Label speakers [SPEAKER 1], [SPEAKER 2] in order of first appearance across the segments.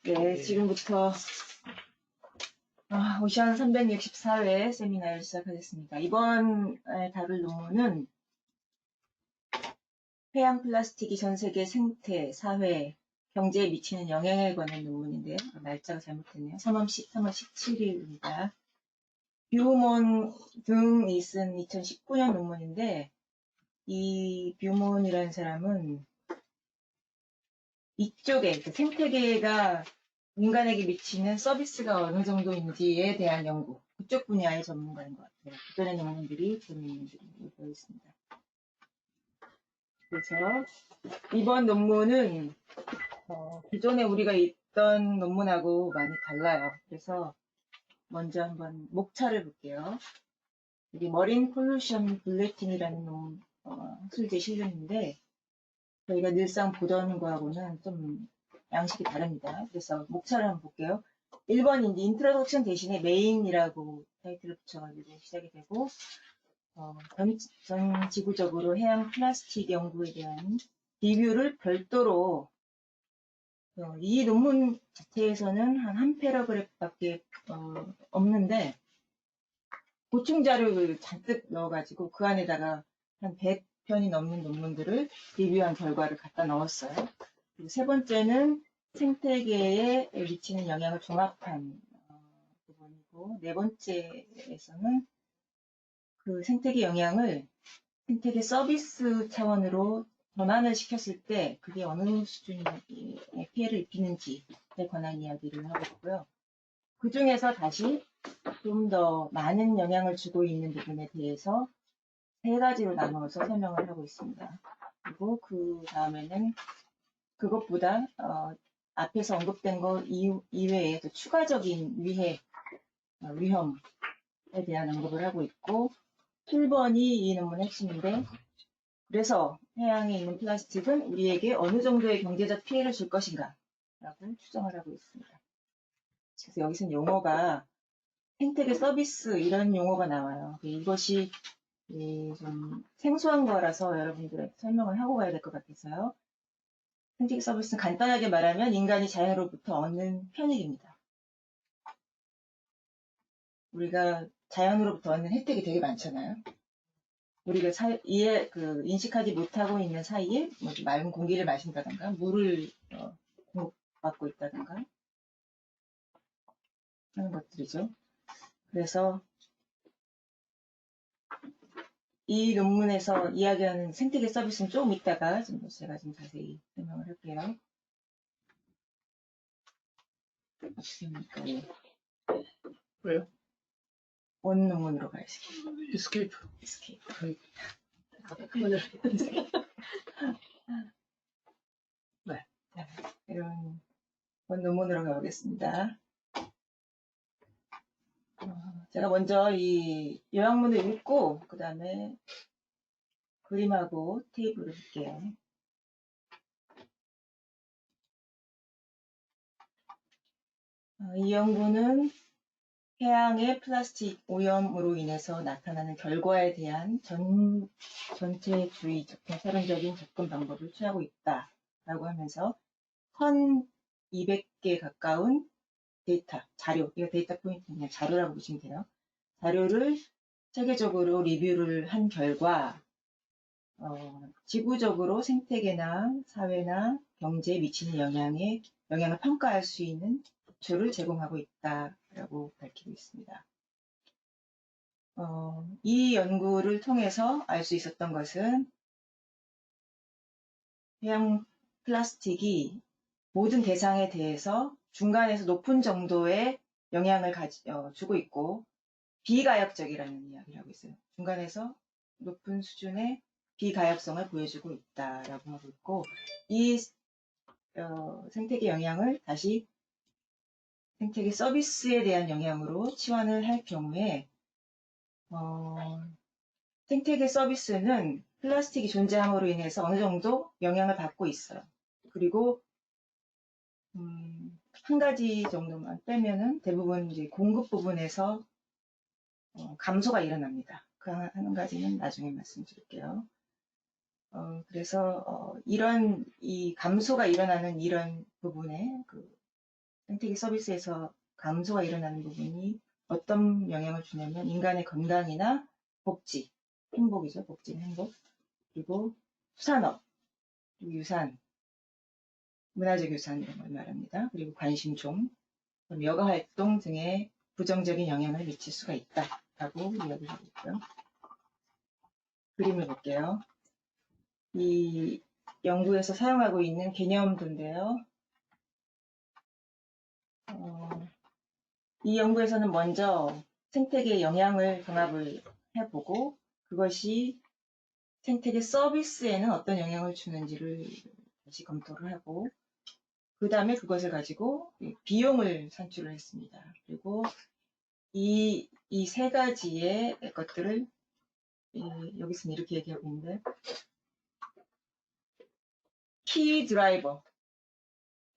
[SPEAKER 1] 네, 지금부터 오션 364회 세미나를 시작하겠습니다. 이번 다룰 논문은 해양 플라스틱이 전 세계 생태, 사회, 경제에 미치는 영향에 관한 논문인데요. 날짜가 잘못됐네요. 3월 17일입니다. 뷰몬 등이 쓴 2019년 논문인데, 이 뷰몬이라는 사람은 이쪽에 생태계가 인간에게 미치는 서비스가 어느 정도인지에 대한 연구, 그쪽 분야의 전문가인 것 같아요. 기존의 논문들이 그런 논문들이 되어 있습니다. 그래서 이번 논문은 기존에 우리가 있던 논문하고 많이 달라요. 그래서 먼저 한번 목차를 볼게요. 여기 머린 폴루션 블레팅이라는 학술제 실론인데 저희가 늘상 보던 거하고는 좀 양식이 다릅니다. 그래서 목차를 한번 볼게요. 1번 이제 인트로덕션 대신에 메인이라고 타이틀을 붙여가지고 시작이 되고 전 지구적으로 해양 플라스틱 연구에 대한 리뷰를 별도로 이 논문 자체에서는 한 패러그래프밖에 없는데 보충 자료를 잔뜩 넣어가지고 그 안에다가 한 100편이 넘는 논문들을 리뷰한 결과를 갖다 넣었어요. 그리고 세 번째는 생태계에 미치는 영향을 종합한 부분이고, 네 번째에서는 그 생태계 영향을 생태계 서비스 차원으로 전환을 시켰을 때 그게 어느 수준의 피해를 입히는지에 관한 이야기를 하고 있고요. 그 중에서 다시 좀 더 많은 영향을 주고 있는 부분에 대해서 세 가지로 나누어서 설명을 하고 있습니다. 그리고 그 다음에는 그것보다 앞에서 언급된 거 이외에 또 추가적인 위험에 대한 언급을 하고 있고 7번이 이 논문의 핵심인데 그래서 해양에 있는 플라스틱은 우리에게 어느 정도의 경제적 피해를 줄 것인가 라고 추정을 하고 있습니다. 그래서 여기서는 용어가 생태계 서비스 이런 용어가 나와요. 이것이 좀 생소한 거라서 여러분들에게 설명을 하고 가야 될 것 같아서요. 생태계 서비스는 간단하게 말하면 인간이 자연으로부터 얻는 편익입니다. 우리가 자연으로부터 얻는 혜택이 되게 많잖아요. 우리가 인식하지 못하고 있는 사이에 맑은 공기를 마신다든가 물을 공급받고 있다든가 하는 것들이죠. 그래서 이 논문에서 이야기하는 생태계 서비스는 조금 이따가 제가 좀 자세히 설명을 할게요. 어떻게 합니까?
[SPEAKER 2] 왜요?
[SPEAKER 1] 원 논문으로 가야지.
[SPEAKER 2] Escape.
[SPEAKER 1] 네. 자, 이런 원 논문으로 가보겠습니다. 제가 먼저 이 요약문을 읽고 그 다음에 그림하고 테이블을 볼게요. 이 연구는 해양의 플라스틱 오염으로 인해서 나타나는 결과에 대한 전체주의적, 대사론적인 접근 방법을 취하고 있다라고 하면서 1200개 가까운 자료, 이거 데이터 포인트 그냥 자료라고 보시면 돼요. 자료를 세계적으로 리뷰를 한 결과 지구적으로 생태계나 사회나 경제에 미치는 영향을 평가할 수 있는 기초를 제공하고 있다라고 밝히고 있습니다. 이 연구를 통해서 알 수 있었던 것은 해양 플라스틱이 모든 대상에 대해서 중간에서 높은 정도의 영향을 주고 있고 비가역적이라는 이야기를 하고 있어요. 중간에서 높은 수준의 비가역성을 보여주고 있다라고 하고 있고 이 생태계 영향을 다시 생태계 서비스에 대한 영향으로 치환을 할 경우에 생태계 서비스는 플라스틱이 존재함으로 인해서 어느 정도 영향을 받고 있어요. 그리고 한 가지 정도만 빼면은 대부분 이제 공급 부분에서 감소가 일어납니다. 그 한 가지는 나중에 말씀드릴게요. 그래서 이 감소가 일어나는 이런 부분에 생태계 서비스에서 감소가 일어나는 부분이 어떤 영향을 주냐면 인간의 건강이나 복지, 행복이죠. 복지는 행복. 그리고 수산업, 그리고 유산, 문화적 유산 이런 걸 말합니다. 그리고 관심종, 여가 활동 등에 부정적인 영향을 미칠 수가 있다라고 이야기하고 있고요. 그림을 볼게요. 이 연구에서 사용하고 있는 개념도인데요. 이 연구에서는 먼저 생태계 영향을 종합을 해보고 그것이 생태계 서비스에는 어떤 영향을 주는지를 다시 검토를 하고 그 다음에 그것을 가지고 비용을 산출을 했습니다. 그리고 이 세 가지의 것들을 여기서는 이렇게 얘기하고 있는데 키 드라이버,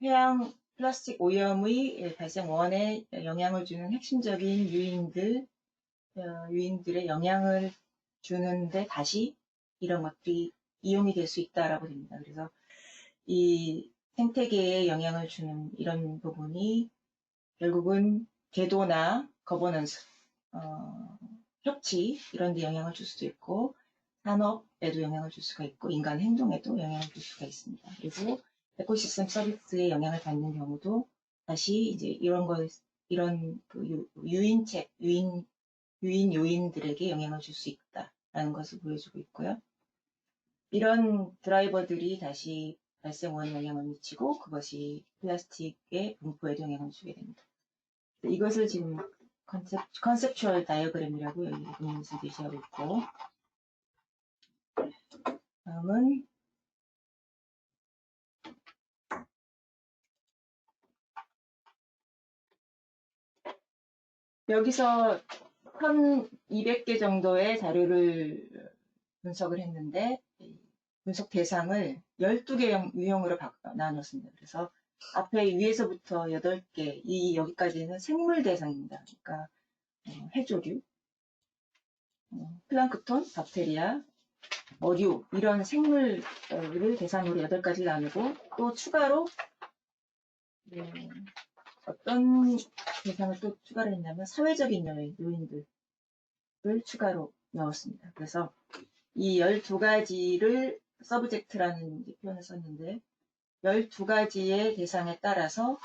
[SPEAKER 1] 해양 플라스틱 오염의 발생 원에 영향을 주는 핵심적인 유인들의 영향을 주는데 다시 이런 것들이 이용이 될 수 있다라고 됩니다. 그래서 이 생태계에 영향을 주는 이런 부분이 결국은 제도나 거버넌스, 협치 이런 데 영향을 줄 수도 있고 산업에도 영향을 줄 수가 있고 인간 행동에도 영향을 줄 수가 있습니다. 그리고 에코시스템 서비스에 영향을 받는 경우도 다시 이제 이런 그 유인 요인들에게 영향을 줄 수 있다라는 것을 보여주고 있고요. 이런 드라이버들이 다시 발생 원에 영향을 미치고 그것이 플라스틱의 분포에도 영향을 주게 됩니다. 이것을 지금 컨셉추얼 다이어그램이라고 여기 보면서 제시하고 있고 다음은 여기서 1200개 정도의 자료를 분석을 했는데 분석 대상을 12개 유형으로 나눴습니다. 그래서 앞에 위에서부터 8개, 여기까지는 생물 대상입니다. 그러니까 해조류, 플랑크톤, 박테리아, 어류 이런 생물을 대상으로 8가지를 나누고 또 추가로 어떤 대상을 또 추가를 했냐면 사회적인 요인들을 추가로 넣었습니다. 그래서 이 12가지를 서브젝트라는 표현을 썼는데 12가지의 대상에 따라서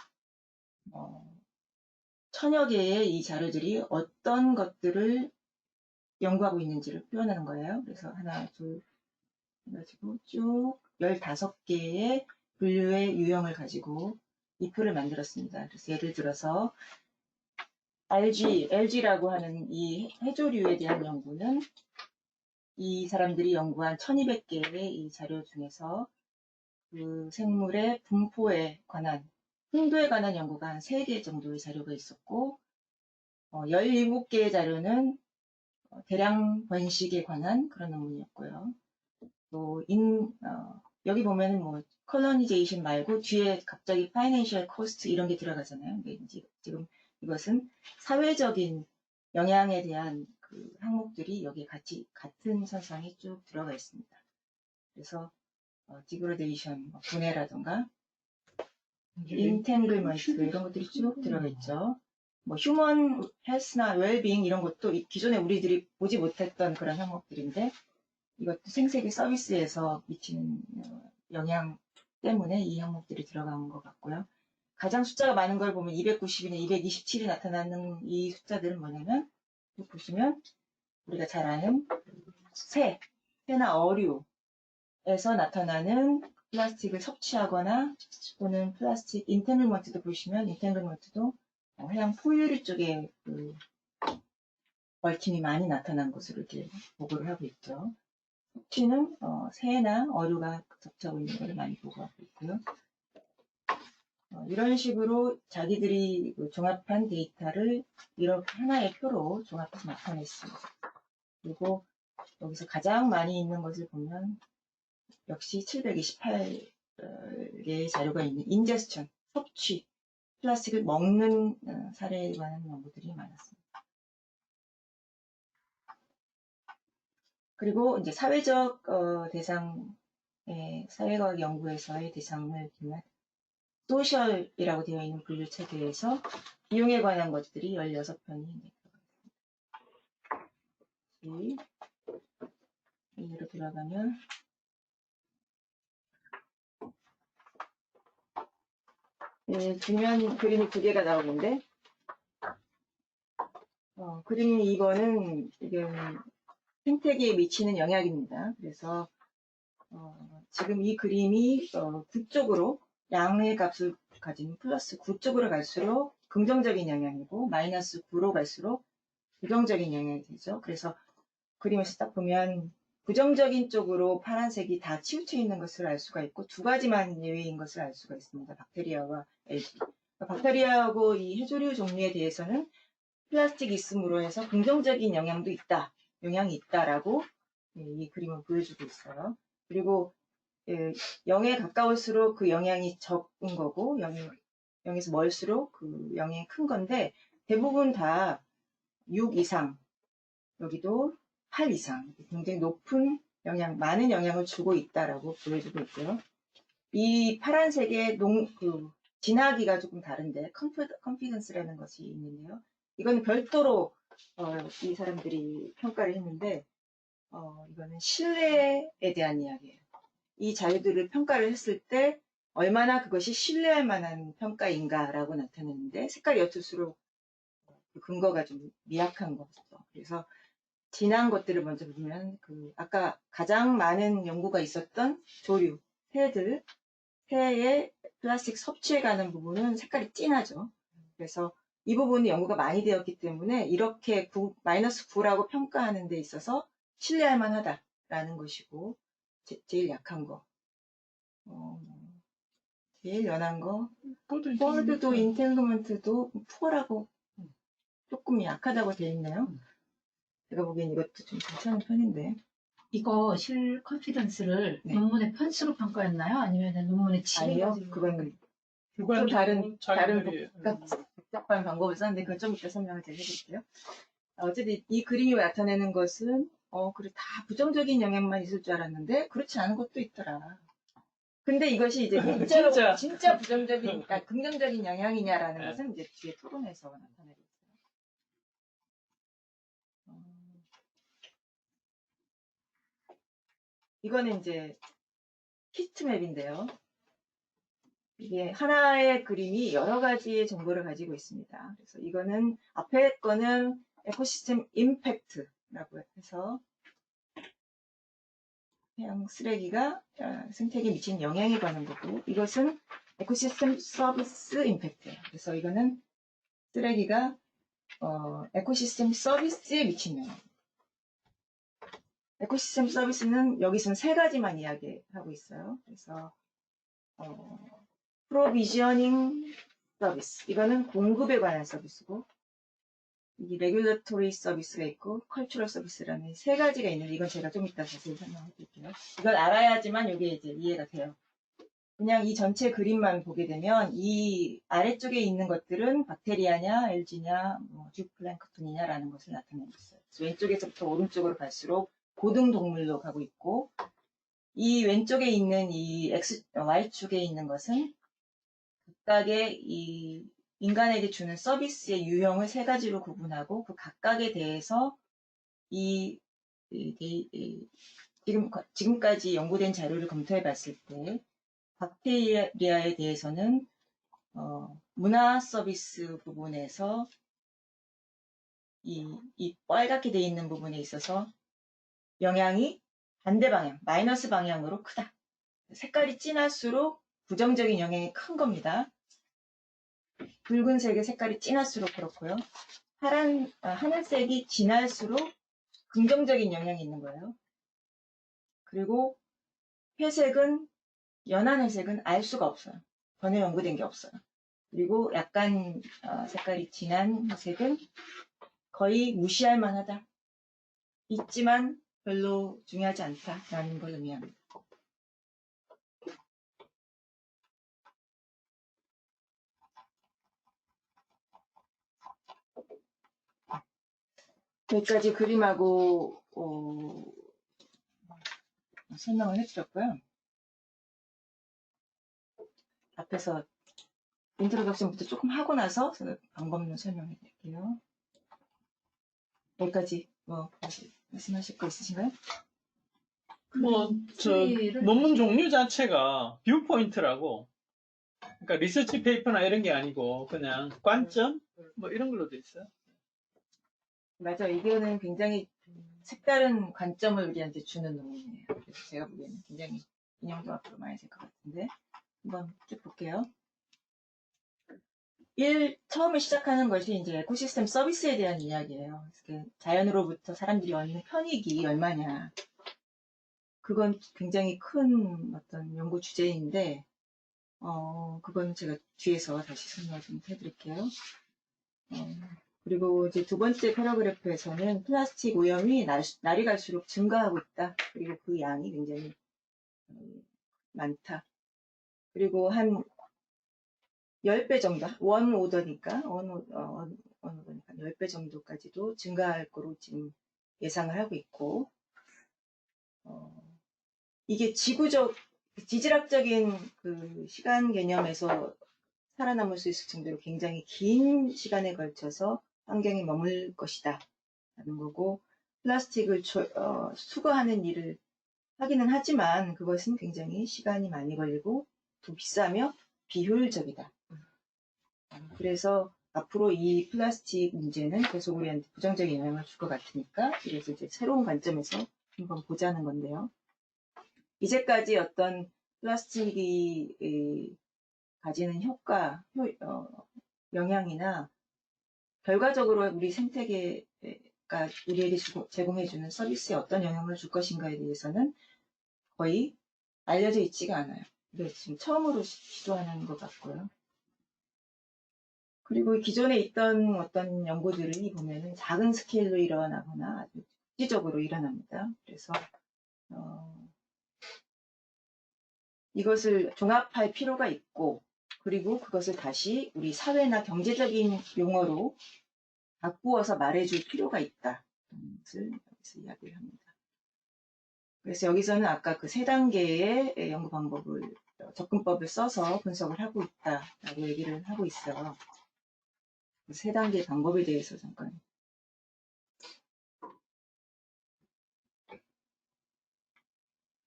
[SPEAKER 1] 1000여 개의 이 자료들이 어떤 것들을 연구하고 있는지를 표현하는 거예요. 그래서 하나, 둘 해가지고 쭉 15개의 분류의 유형을 가지고 이 표를 만들었습니다. 그래서 예를 들어서 LG라고 하는 이 해조류에 대한 연구는 이 사람들이 연구한 1200개의 이 자료 중에서 그 생물의 분포에 관한, 풍도에 관한 연구가 한 3개 정도의 자료가 있었고, 17개의 자료는 대량 번식에 관한 그런 논문이었고요. 또, 여기 보면은 뭐, 컬러니제이션 말고 뒤에 갑자기 파이낸셜 코스트 이런 게 들어가잖아요. 근데 지금 이것은 사회적인 영향에 대한 그 항목들이 여기에 같은 선상에 쭉 들어가 있습니다. 그래서 디그레데이션, 분해라든가 인탱글먼트 이런 것들이 쭉 들어가 있죠. 뭐 휴먼 헬스나 웰빙 이런 것도 기존에 우리들이 보지 못했던 그런 항목들인데 이것도 생태계 서비스에서 미치는 영향 때문에 이 항목들이 들어간 것 같고요. 가장 숫자가 많은 걸 보면 290이나 227이 나타나는 이 숫자들은 뭐냐면 보시면 우리가 잘 아는 새나 어류에서 나타나는 플라스틱을 섭취하거나 또는 플라스틱 인탱글먼트도 보시면 인탱글먼트도 해양 포유류 쪽에 그 얽힘이 많이 나타난 것으로 이렇게 보고를 하고 있죠. 섭취는 새나 어류가 섭취하고 있는 것을 많이 보고하고 있고요. 이런 식으로 자기들이 종합한 데이터를 이렇게 하나의 표로 종합해서 나타냈습니다. 그리고 여기서 가장 많이 있는 것을 보면 역시 728개의 자료가 있는 인제스천, 섭취, 플라스틱을 먹는 사례에 관한 연구들이 많았습니다. 그리고 이제 사회적 대상, 사회과학 연구에서의 대상을 두면 소셜이라고 되어 있는 분류 체계에서 비용에 관한 것들이 16편이 들어가 있습니다. 여기로 들어가면 중요한 그림이 2개가 나오는데 그림 2번은 지금 생태계에 미치는 영향입니다. 그래서 지금 이 그림이 9쪽으로 양의 값을 가진 플러스 9쪽으로 갈수록 긍정적인 영향이고 마이너스 9로 갈수록 부정적인 영향이 되죠. 그래서 그림에서 딱 보면 부정적인 쪽으로 파란색이 다 치우쳐 있는 것을 알 수가 있고 2가지만 예외인 것을 알 수가 있습니다. 박테리아와 알기. 박테리아하고 이 해조류 종류에 대해서는 플라스틱이 있음으로 해서 긍정적인 영향이 있다라고 이 그림을 보여주고 있어요. 그리고 0에 가까울수록 그 영향이 적은 거고 0에서 멀수록 그 영향이 큰 건데 대부분 다 6 이상 여기도 8 이상 굉장히 높은 많은 영향을 주고 있다라고 보여주고 있고요. 이 파란색의 진하기가 조금 다른데 컨피던스라는 것이 있는데요. 이건 별도로 이 사람들이 평가를 했는데 이거는 신뢰에 대한 이야기예요. 이 자료들을 평가를 했을 때 얼마나 그것이 신뢰할 만한 평가인가라고 나타내는데 색깔이 옅을수록 그 근거가 좀 미약한 거죠. 그래서 진한 것들을 먼저 보면 아까 가장 많은 연구가 있었던 조류, 새의 플라스틱 섭취에 관한 부분은 색깔이 진하죠. 그래서 이 부분은 연구가 많이 되었기 때문에 이렇게 마이너스 9라고 평가하는 데 있어서 신뢰할 만하다라는 것이고 제일 약한 거 제일 연한 거 폴드도 인텐그먼트도 푸어라고 조금 약하다고 되어 있나요? 제가 보기엔 이것도 좀 괜찮은 편인데
[SPEAKER 3] 이거 실 컨피던스를 논문의 편수로 평가했나요? 아니면 논문의
[SPEAKER 1] 아니요,
[SPEAKER 3] 질을
[SPEAKER 1] 그건
[SPEAKER 2] 그건
[SPEAKER 1] 다른
[SPEAKER 2] 자기들이
[SPEAKER 1] 복잡한 방법을 썼는데 그건 좀 이따 설명을 제가 해드릴게요. 어쨌든 이 그림이 나타내는 것은 그래 다 부정적인 영향만 있을 줄 알았는데 그렇지 않은 것도 있더라. 근데 이것이 이제 진짜 부정적인, 그러니까 긍정적인 영향이냐라는 것은 이제 뒤에 토론에서 나타내고 있어요. 이거는 이제 히트맵인데요. 이게 하나의 그림이 여러 가지의 정보를 가지고 있습니다. 그래서 이거는 앞에 거는 에코시스템 임팩트라고 해서 해양 쓰레기가 생태계에 미치는 영향에 관한 거고 이것은 에코시스템 서비스 임팩트예요. 그래서 이거는 쓰레기가 에코시스템 서비스에 미치는 영향. 에코시스템 서비스는 여기서는 3가지만 이야기하고 있어요. 그래서 프로비저닝 서비스 이거는 공급에 관한 서비스고 이 레귤러토리 서비스가 있고 컬처럴 서비스라는 3가지가 있는데 이건 제가 좀 이따 자세히 설명해 드릴게요. 이걸 알아야지만 이게 이제 이해가 돼요. 그냥 이 전체 그림만 보게 되면 이 아래쪽에 있는 것들은 박테리아냐 알지냐 듀플랭크톤이냐라는 것을 나타내고 있어요. 그래서 왼쪽에서부터 오른쪽으로 갈수록 고등동물로 가고 있고 이 왼쪽에 있는 이 Y축에 있는 것은 각각의 이 인간에게 주는 서비스의 유형을 3가지로 구분하고 그 각각에 대해서 지금까지 연구된 자료를 검토해 봤을 때 박테리아에 대해서는 문화 서비스 부분에서 이 빨갛게 되어 있는 부분에 있어서 영향이 반대 방향, 마이너스 방향으로 크다. 색깔이 진할수록 부정적인 영향이 큰 겁니다. 붉은색의 색깔이 진할수록 그렇고요. 하늘색이 진할수록 긍정적인 영향이 있는 거예요. 그리고 연한 회색은 알 수가 없어요. 전혀 연구된 게 없어요. 그리고 약간 색깔이 진한 회색은 거의 무시할 만하다. 있지만 별로 중요하지 않다라는 걸 의미합니다. 여기까지 그림하고 설명을 해드렸고요. 앞에서 인트로덕션부터 조금 하고 나서 방법론 설명해 드릴게요. 여기까지 뭐 말씀하실 거 있으신가요?
[SPEAKER 2] 뭐,
[SPEAKER 3] 추리를
[SPEAKER 2] 논문 종류 자체가 뷰포인트라고, 그러니까 리서치 페이퍼나 이런 게 아니고, 그냥 관점? 뭐 이런 걸로 돼 있어요.
[SPEAKER 1] 맞아, 이거는 굉장히 색다른 관점을 우리한테 주는 논문이에요. 그래서 제가 보기에는 굉장히 인용도 앞으로 많이 될 것 같은데 한번 쭉 볼게요. 처음에 시작하는 것이 이제 에코시스템 서비스에 대한 이야기예요. 그래서 자연으로부터 사람들이 얻는 편익이 얼마냐. 그건 굉장히 큰 어떤 연구 주제인데, 그건 제가 뒤에서 다시 설명을 좀 해드릴게요. 그리고 이제 두 번째 패러그래프에서는 플라스틱 오염이 날이 갈수록 증가하고 있다. 그리고 그 양이 굉장히 많다. 그리고 한 10배 정도, 원오더니까 10배 정도까지도 증가할 거로 지금 예상을 하고 있고, 이게 지질학적인 그 시간 개념에서 살아남을 수 있을 정도로 굉장히 긴 시간에 걸쳐서 환경에 머물 것이다. 라는 거고, 플라스틱을 수거하는 일을 하기는 하지만 그것은 굉장히 시간이 많이 걸리고 더 비싸며 비효율적이다. 그래서 앞으로 이 플라스틱 문제는 계속 우리한테 부정적인 영향을 줄 것 같으니까 그래서 이제 새로운 관점에서 한번 보자는 건데요. 이제까지 어떤 플라스틱이 가지는 영향이나 결과적으로 우리 생태계가 우리에게 제공해주는 서비스에 어떤 영향을 줄 것인가에 대해서는 거의 알려져 있지가 않아요. 이게 지금 처음으로 시도하는 것 같고요. 그리고 기존에 있던 어떤 연구들이 보면은 작은 스케일로 일어나거나 아주 국지적으로 일어납니다. 그래서 이것을 종합할 필요가 있고, 그리고 그것을 다시 우리 사회나 경제적인 용어로 바꾸어서 말해줄 필요가 있다. 라는 것을 여기서 이야기를 합니다. 그래서 여기서는 아까 그 3단계의 연구 방법을, 접근법을 써서 분석을 하고 있다라고 얘기를 하고 있어요. 그 3단계 방법에 대해서 잠깐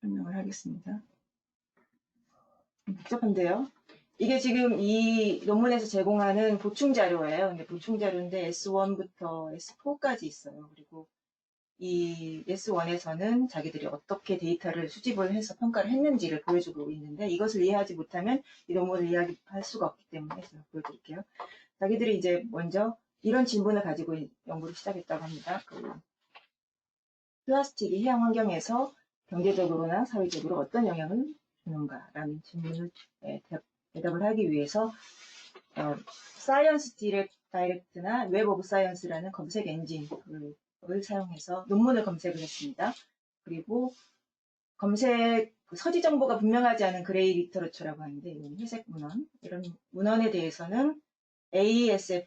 [SPEAKER 1] 설명을 하겠습니다. 복잡한데요. 이게 지금 이 논문에서 제공하는 보충 자료예요. 근데 보충 자료인데 S1부터 S4까지 있어요. 그리고 이 S1에서는 자기들이 어떻게 데이터를 수집을 해서 평가를 했는지를 보여주고 있는데 이것을 이해하지 못하면 이 논문을 이야기할 수가 없기 때문에 제가 보여드릴게요. 자기들이 이제 먼저 이런 질문을 가지고 연구를 시작했다고 합니다. 플라스틱이 해양 환경에서 경제적으로나 사회적으로 어떤 영향을 주는가라는 질문을 대답을 하기 위해서 사이언스 다이렉트나 웹 오브 사이언스라는 검색 엔진을 사용해서 논문을 검색을 했습니다. 그리고 검색 서지 정보가 분명하지 않은 그레이 리터러처라고 하는데 이건 회색 문헌, 이런 문헌에 대해서는 ASFA라는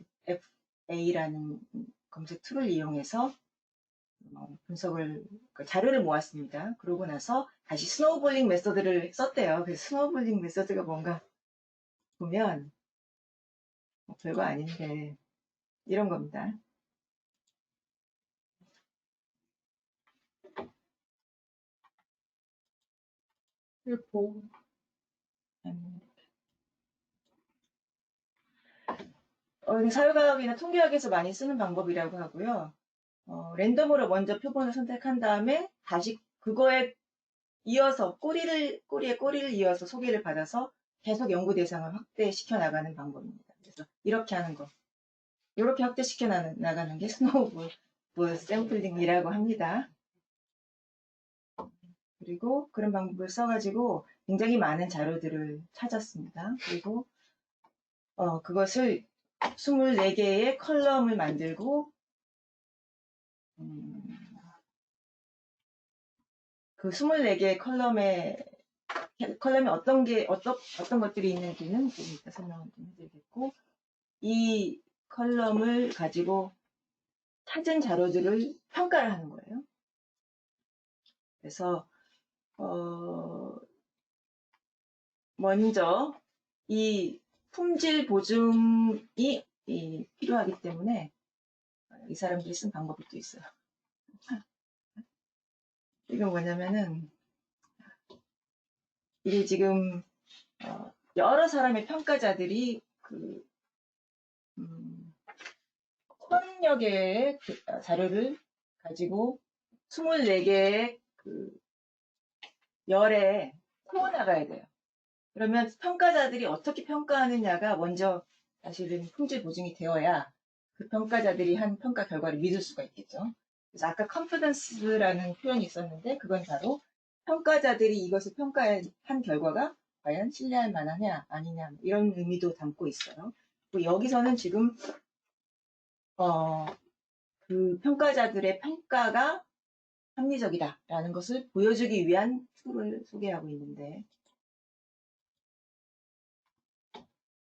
[SPEAKER 1] 검색 툴을 이용해서 자료를 모았습니다. 그러고 나서 다시 스노우볼링 메서드를 썼대요. 그래서 스노우볼링 메서드가 뭔가 보면 별거 아닌데 이런 겁니다. 사회과학이나 통계학에서 많이 쓰는 방법이라고 하고요. 랜덤으로 먼저 표본을 선택한 다음에 다시 그거에 이어서 꼬리에 꼬리를 이어서 소개를 받아서 계속 연구 대상을 확대시켜 나가는 방법입니다. 그래서 이렇게 하는 거, 이렇게 확대시켜 나가는 게 스노우볼 샘플링이라고 합니다. 그리고 그런 방법을 써가지고 굉장히 많은 자료들을 찾았습니다. 그리고 그것을 24개의 컬럼을 만들고 그 24개의 컬럼에 어떤 것들이 있는지는 좀 이따 설명을 좀 해드리겠고, 이 컬럼을 가지고 찾은 자료들을 평가를 하는 거예요. 그래서, 먼저 이 품질 보증이 필요하기 때문에 이 사람들이 쓴 방법이 또 있어요. 이건 뭐냐면은 이게 지금 여러 사람의 평가자들이 1000여 개의 자료를 가지고 24개의 열에 세워나가야 돼요. 그러면 평가자들이 어떻게 평가하느냐가 먼저 사실은 품질 보증이 되어야 그 평가자들이 한 평가 결과를 믿을 수가 있겠죠. 그래서 아까 confidence라는 표현이 있었는데 그건 바로 평가자들이 이것을 평가한 결과가 과연 신뢰할 만하냐 아니냐 이런 의미도 담고 있어요. 그리고 여기서는 지금 그 평가자들의 평가가 합리적이다라는 것을 보여주기 위한 툴을 소개하고 있는데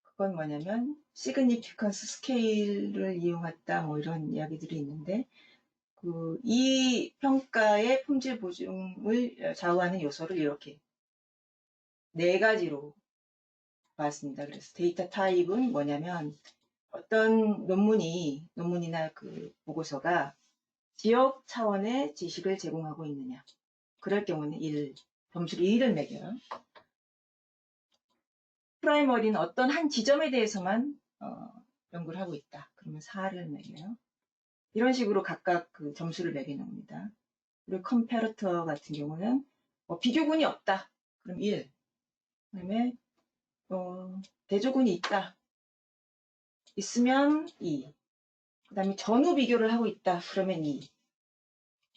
[SPEAKER 1] 그건 뭐냐면 시그니피컨스 스케일을 이용했다 뭐 이런 이야기들이 있는데 이 평가의 품질 보증을 좌우하는 요소를 이렇게 4가지로 봤습니다. 그래서 데이터 타입은 뭐냐면 어떤 논문이나 그 보고서가 지역 차원의 지식을 제공하고 있느냐. 그럴 경우는 1, 점수를 1을 매겨요. 프라이머리는 어떤 한 지점에 대해서만 연구를 하고 있다. 그러면 4를 매겨요. 이런 식으로 각각 그 점수를 매기는 겁니다. 그리고 컴패러터 같은 경우는 비교군이 없다. 그럼 1. 그다음에 대조군이 있다. 있으면 2. 그다음에 전후 비교를 하고 있다. 그러면 2.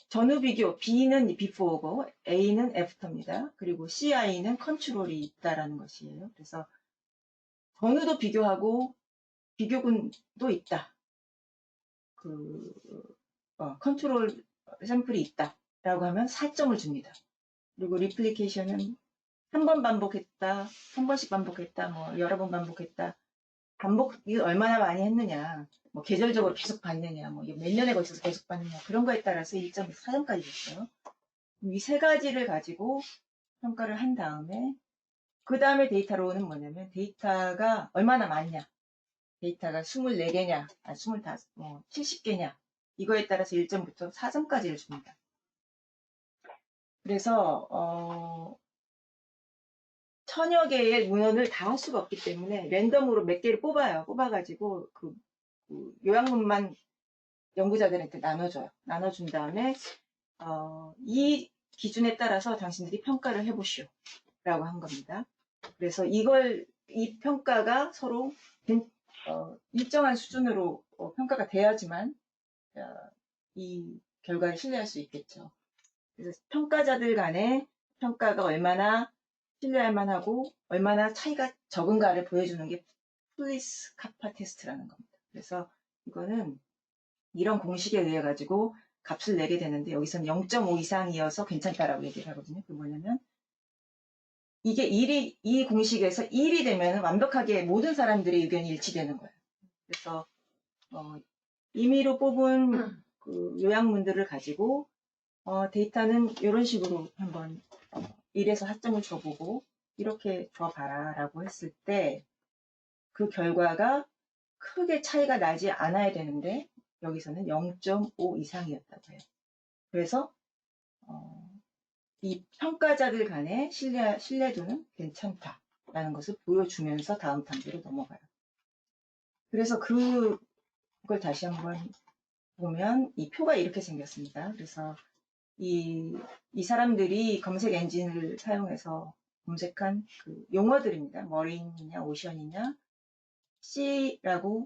[SPEAKER 1] 전후 비교 B는 before고 A는 after입니다. 그리고 CI는 컨트롤이 있다라는 것이에요. 그래서 전후도 비교하고 비교군도 있다. 컨트롤 샘플이 있다라고 하면 4점을 줍니다. 그리고 리플리케이션은 한 번 반복했다, 한 번씩 반복했다, 뭐 여러 번 반복했다. 반복이 얼마나 많이 했느냐, 뭐 계절적으로 계속 받느냐, 뭐 몇 년에 걸쳐서 계속 받느냐 그런 거에 따라서 1점에서 4점까지 줬어요. 이 3가지를 가지고 평가를 한 다음에 그 다음에 데이터로는 뭐냐면 데이터가 얼마나 많냐, 데이터가 24개냐, 25, 70개냐 이거에 따라서 1점부터 4점까지를 줍니다. 그래서 1000여 개의 문헌을 다 할 수가 없기 때문에 랜덤으로 몇 개를 뽑아가지고 그 요약문만 연구자들한테 나눠줘요. 나눠준 다음에 이 기준에 따라서 당신들이 평가를 해보시오 라고 한 겁니다. 그래서 이 평가가 서로 일정한 수준으로 평가가 돼야지만 이 결과를 신뢰할 수 있겠죠. 그래서 평가자들 간의 평가가 얼마나 신뢰할 만하고 얼마나 차이가 적은가를 보여주는 게 플리스 카파 테스트라는 겁니다. 그래서 이거는 이런 공식에 의해 가지고 값을 내게 되는데 여기서는 0.5 이상이어서 괜찮다라고 얘기를 하거든요. 그게 뭐냐면 이게 이 공식에서 1이 되면 완벽하게 모든 사람들의 의견이 일치되는 거예요. 그래서 임의로 뽑은 그 요약문들을 가지고 데이터는 이런 식으로 한번 1에서 4점을 줘보고 이렇게 줘봐라 라고 했을 때 그 결과가 크게 차이가 나지 않아야 되는데 여기서는 0.5 이상이었다고 해요. 그래서 이 평가자들 간의 신뢰도는 괜찮다라는 것을 보여주면서 다음 단계로 넘어가요. 그래서 그걸 다시 한번 보면 이 표가 이렇게 생겼습니다. 그래서 이 사람들이 검색 엔진을 사용해서 검색한 그 용어들입니다. 머린이냐 오션이냐 C라고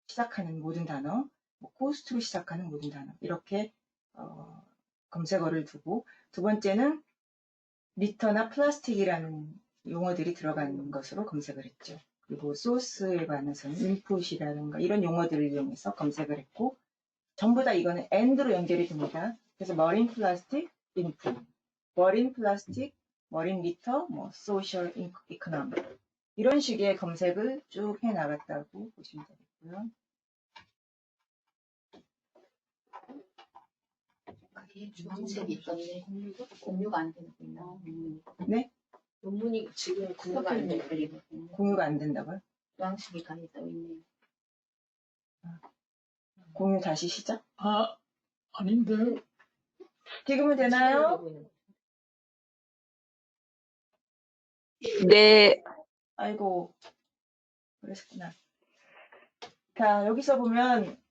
[SPEAKER 1] 시작하는 모든 단어, 코스트로 시작하는 모든 단어 이렇게 검색어를 두고 두 번째는 리터나 플라스틱이라는 용어들이 들어간 것으로 검색을 했죠. 그리고 소스에 관해서는 인풋이라든가 이런 용어들을 이용해서 검색을 했고 전부 다 이거는 AND로 연결이 됩니다. 그래서 머린 플라스틱 인풋, 머린 플라스틱, 머린 리터, 소셜 이코노미 이런 식의 검색을 쭉 해나갔다고 보시면 되겠고요.
[SPEAKER 3] 그게 주황색이 있던데 공유가 안 되는구나.
[SPEAKER 1] 네?
[SPEAKER 3] 논문이 지금 공유가 안 되는
[SPEAKER 1] 공유가 안 된다고요?
[SPEAKER 3] 양식이 가게 떠 있네요.
[SPEAKER 1] 공유 다시 시작.
[SPEAKER 2] 아, 아닌데.
[SPEAKER 1] 지금은 되나요?
[SPEAKER 4] 네,
[SPEAKER 1] 아이고, 그러셨구나. 자, 여기서 보면,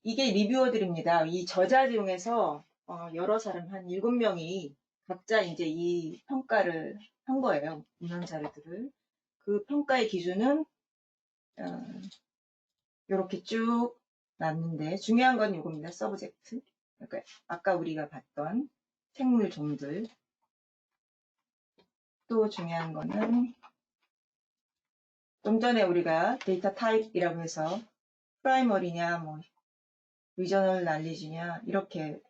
[SPEAKER 1] 이게 리뷰어들입니다. 이 저자중에서, 여러 사람, 한 7명이 각자 이제 이 평가를 한 거예요. 문헌 자료들을. 그 평가의 기준은, 이렇게 쭉 놨는데, 중요한 건 이겁니다. 서브젝트. 그러니까, 아까 우리가 봤던 생물 종들. 또 중요한 거는, 좀 전에 우리가 데이터 타입이라고 해서 프라이머리냐, 뭐, 리저널 날리지냐, 이렇게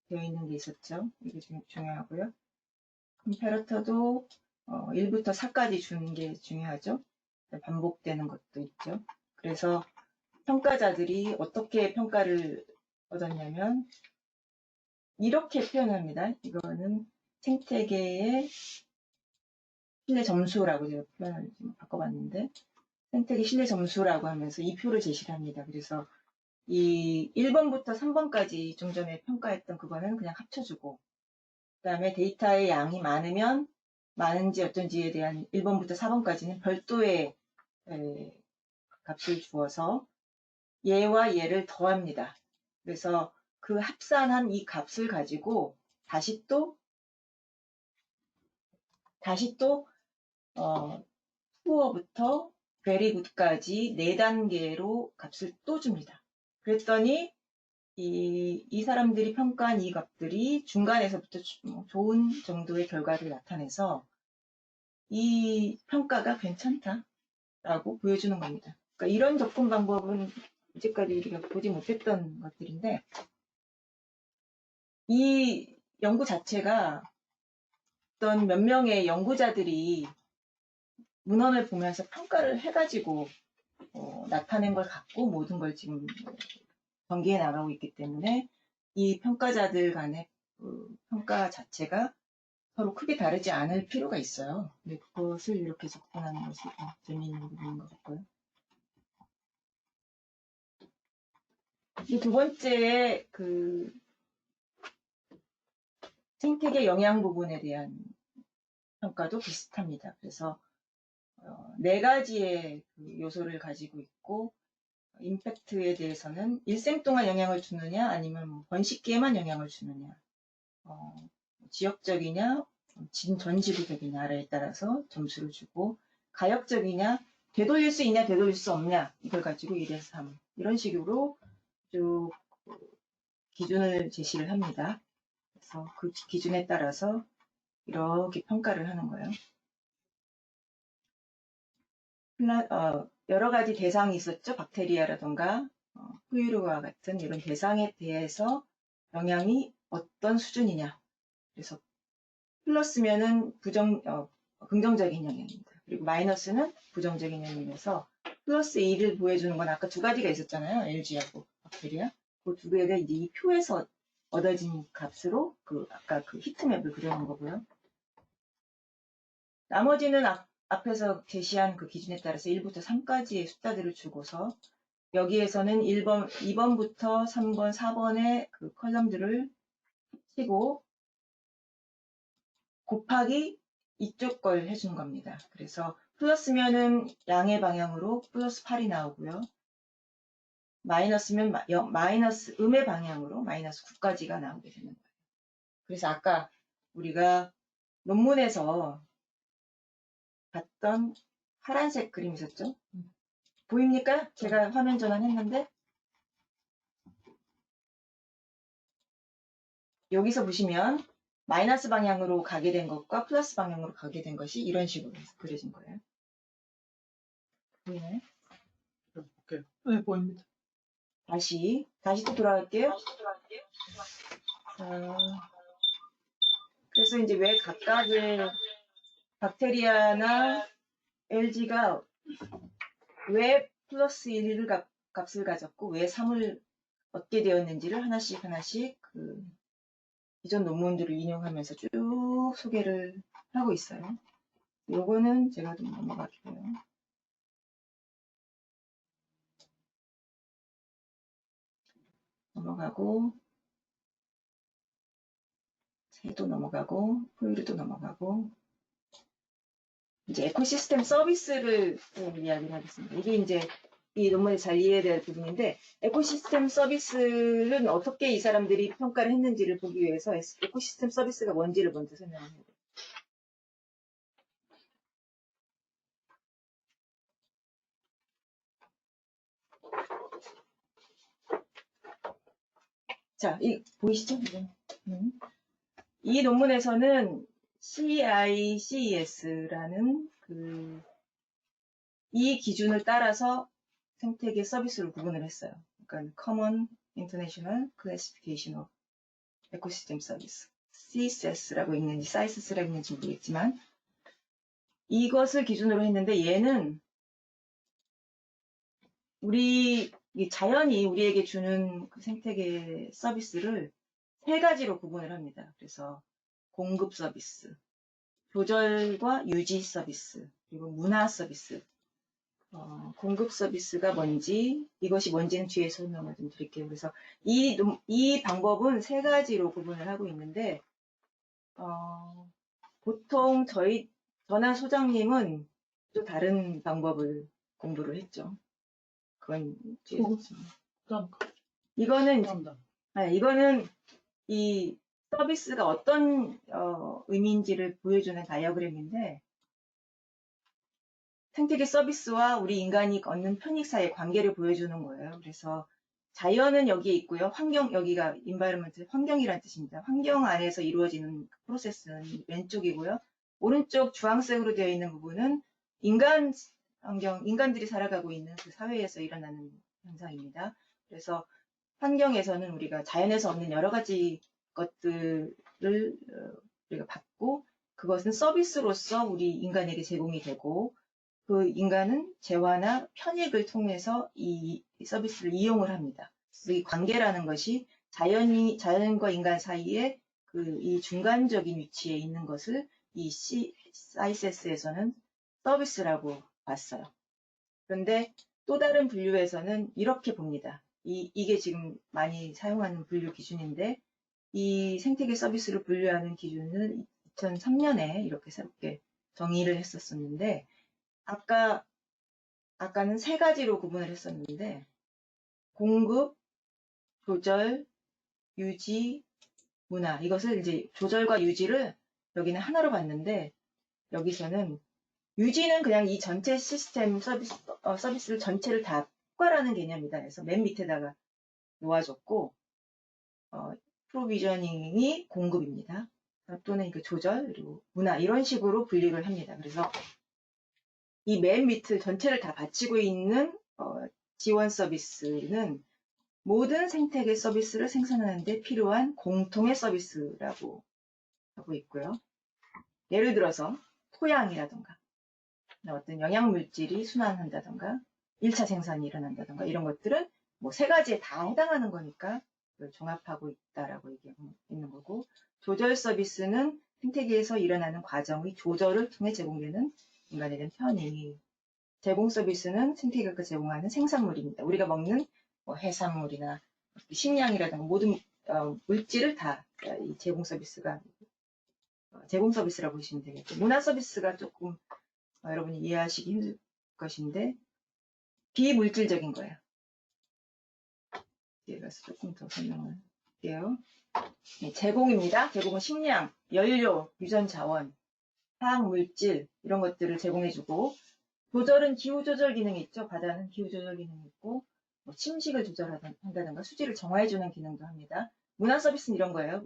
[SPEAKER 1] 되어 있는 게 있었죠. 이게 좀 중요하고요. 컴패러터도 1부터 4까지 주는 게 중요하죠. 반복되는 것도 있죠. 그래서 평가자들이 어떻게 평가를 얻었냐면, 이렇게 표현합니다. 이거는 생태계의 신뢰 점수라고 제가 표현을 좀 바꿔봤는데, 생태계 신뢰 점수라고 하면서 이 표를 제시를 합니다. 그래서 이 1번부터 3번까지 좀 전에 평가했던 그거는 그냥 합쳐주고, 그 다음에 데이터의 양이 많으면 많은지 어떤지에 대한 1번부터 4번까지는 별도의 값을 주어서 얘와 얘를 더합니다. 그래서 그 합산한 이 값을 가지고 다시 또 푸어부터 very good까지 4단계로 값을 또 줍니다. 그랬더니 이 사람들이 평가한 이 값들이 중간에서부터 좋은 정도의 결과를 나타내서 이 평가가 괜찮다라고 보여주는 겁니다. 그러니까 이런 접근 방법은 이제까지 우리가 보지 못했던 것들인데, 이 연구 자체가 어떤 몇 명의 연구자들이 문헌을 보면서 평가를 해가지고 나타낸 걸 갖고 모든 걸 지금 전개해 나가고 있기 때문에 이 평가자들 간의 평가 자체가 서로 크게 다르지 않을 필요가 있어요. 근데 그것을 이렇게 접근하는 것이 재미있는 부분인 것 같고요. 이 두 번째 생태계 영향 부분에 대한 평가도 비슷합니다. 그래서 4가지의 요소를 가지고 있고, 임팩트에 대해서는 일생 동안 영향을 주느냐, 아니면 뭐 번식기에만 영향을 주느냐, 지역적이냐, 전 지구적이냐에 따라서 점수를 주고, 가역적이냐, 되돌릴 수 있냐, 되돌릴 수 없냐, 이걸 가지고 1에서 3, 이런 식으로 쭉 기준을 제시를 합니다. 그래서 그 기준에 따라서 이렇게 평가를 하는 거예요. 여러 가지 대상이 있었죠. 박테리아라던가 후유류와 같은 이런 대상에 대해서 영향이 어떤 수준이냐. 그래서 플러스면은 긍정적인 영향입니다. 그리고 마이너스는 부정적인 영향이어서 플러스 1을 보여주는 건 아까 2가지가 있었잖아요. LG하고 박테리아. 그 2개가 이제 이 표에서 얻어진 값으로 아까 그 히트맵을 그려놓은 거고요. 나머지는 앞에서 제시한 그 기준에 따라서 1부터 3까지의 숫자들을 주고서 여기에서는 1번, 2번부터 3번, 4번의 그 컬럼들을 합치고 곱하기 이쪽 걸 해준 겁니다. 그래서 플러스면은 양의 방향으로 플러스 8이 나오고요. 마이너스면 마이너스 음의 방향으로 마이너스 9까지가 나오게 되는 거예요. 그래서 아까 우리가 논문에서 봤던 파란색 그림 있었죠? 보입니까? 제가 화면 전환했는데 여기서 보시면 마이너스 방향으로 가게 된 것과 플러스 방향으로 가게 된 것이 이런 식으로 그려진 거예요. 보이나요?
[SPEAKER 2] 볼게요. 네, 보입니다.
[SPEAKER 1] 다시 또 돌아갈게요. 그래서 이제 왜 각각의 박테리아나 LG가 왜 플러스 1을 값을 가졌고 왜 3을 얻게 되었는지를 하나씩 기존 논문들을 인용하면서 쭉 소개를 하고 있어요. 요거는 제가 좀 넘어갈게요. 넘어가고, 새도 넘어가고, 포유류도 넘어가고, 이제 에코시스템 서비스를 이야기를 하겠습니다. 이게 이제 이 논문에 잘 이해될 부분인데, 에코시스템 서비스는 어떻게 이 사람들이 평가를 했는지를 보기 위해서 에코시스템 서비스가 뭔지를 먼저 설명합니다. 자, 보이시죠? 이 논문에서는 CICES라는 이 기준을 따라서 생태계 서비스를 구분을 했어요. 그러니까 Common International Classification of Ecosystem Service, CICES라고 읽는지 CICES라고 읽는지 모르겠지만 이것을 기준으로 했는데 얘는 자연이 우리에게 주는 그 생태계 서비스를 세 가지로 구분을 합니다. 그래서 공급 서비스, 조절과 유지 서비스, 그리고 문화 서비스. 공급 서비스가 뭔지, 이것이 뭔지는 뒤에 설명을 좀 드릴게요. 그래서 이 방법은 세 가지로 구분을 하고 있는데, 보통 저나 소장님은 또 다른 방법을 공부를 했죠. 그건 뒤에 이거는 이 서비스가 어떤 의미인지를 보여주는 다이어그램인데 생태계 서비스와 우리 인간이 얻는 편익 사이의 관계를 보여주는 거예요. 그래서 자연은 여기에 있고요. 여기가 environment, 환경이라는 뜻입니다. 환경 안에서 이루어지는 프로세스는 왼쪽이고요. 오른쪽 주황색으로 되어 있는 부분은 인간들이 살아가고 있는 그 사회에서 일어나는 현상입니다. 그래서 환경에서는 우리가 자연에서 얻는 여러 가지 것들을 우리가 받고 그것은 서비스로서 우리 인간에게 제공이 되고 그 인간은 재화나 편익을 통해서 이 서비스를 이용을 합니다. 이 관계라는 것이 자연과 인간 사이에 이 중간적인 위치에 있는 것을 이 CICES에서는 서비스라고 봤어요. 그런데 또 다른 분류에서는 이렇게 봅니다. 이게 지금 많이 사용하는 분류 기준인데 이 생태계 서비스를 분류하는 기준을 2003년에 이렇게 새롭게 정의를 했었는데 아까는 세 가지로 구분을 했었는데 공급, 조절, 유지, 문화 이것을 이제 조절과 유지를 여기는 하나로 봤는데 여기서는 유지는 그냥 이 전체 시스템 서비스를 전체를 다 포괄하는 개념이다. 그래서 맨 밑에다가 놓아줬고 프로비저닝이 공급입니다. 또는 그 조절 그리고 문화 이런 식으로 분류를 합니다. 그래서 이 맨 밑을 전체를 다 바치고 있는 지원 서비스는 모든 생태계 서비스를 생산하는 데 필요한 공통의 서비스라고 하고 있고요. 예를 들어서 토양이라던가 어떤 영양물질이 순환한다던가 1차 생산이 일어난다던가 이런 것들은 뭐 세 가지에 다 해당하는 거니까 그걸 종합하고 있다라고 얘기하고 있는 거고 조절 서비스는 생태계에서 일어나는 과정의 조절을 통해 제공되는 인간에 대한 편익 제공 서비스는 생태계가 제공하는 생산물입니다. 우리가 먹는 뭐 해산물이나 식량이라든가 모든 물질을 다 이 제공 서비스라고 보시면 되겠고 문화 서비스가 조금 여러분이 이해하시기 힘들 것인데 비물질적인 거예요. 뒤에 가서 조금 더 설명을 할게요. 네, 제공입니다. 제공은 식량, 연료, 유전 자원, 화학 물질 이런 것들을 제공해주고 조절은 기후 조절 기능이 있죠. 바다는 기후 조절 기능이 있고 뭐 침식을 조절한다든가 수질을 정화해주는 기능도 합니다. 문화 서비스는 이런 거예요.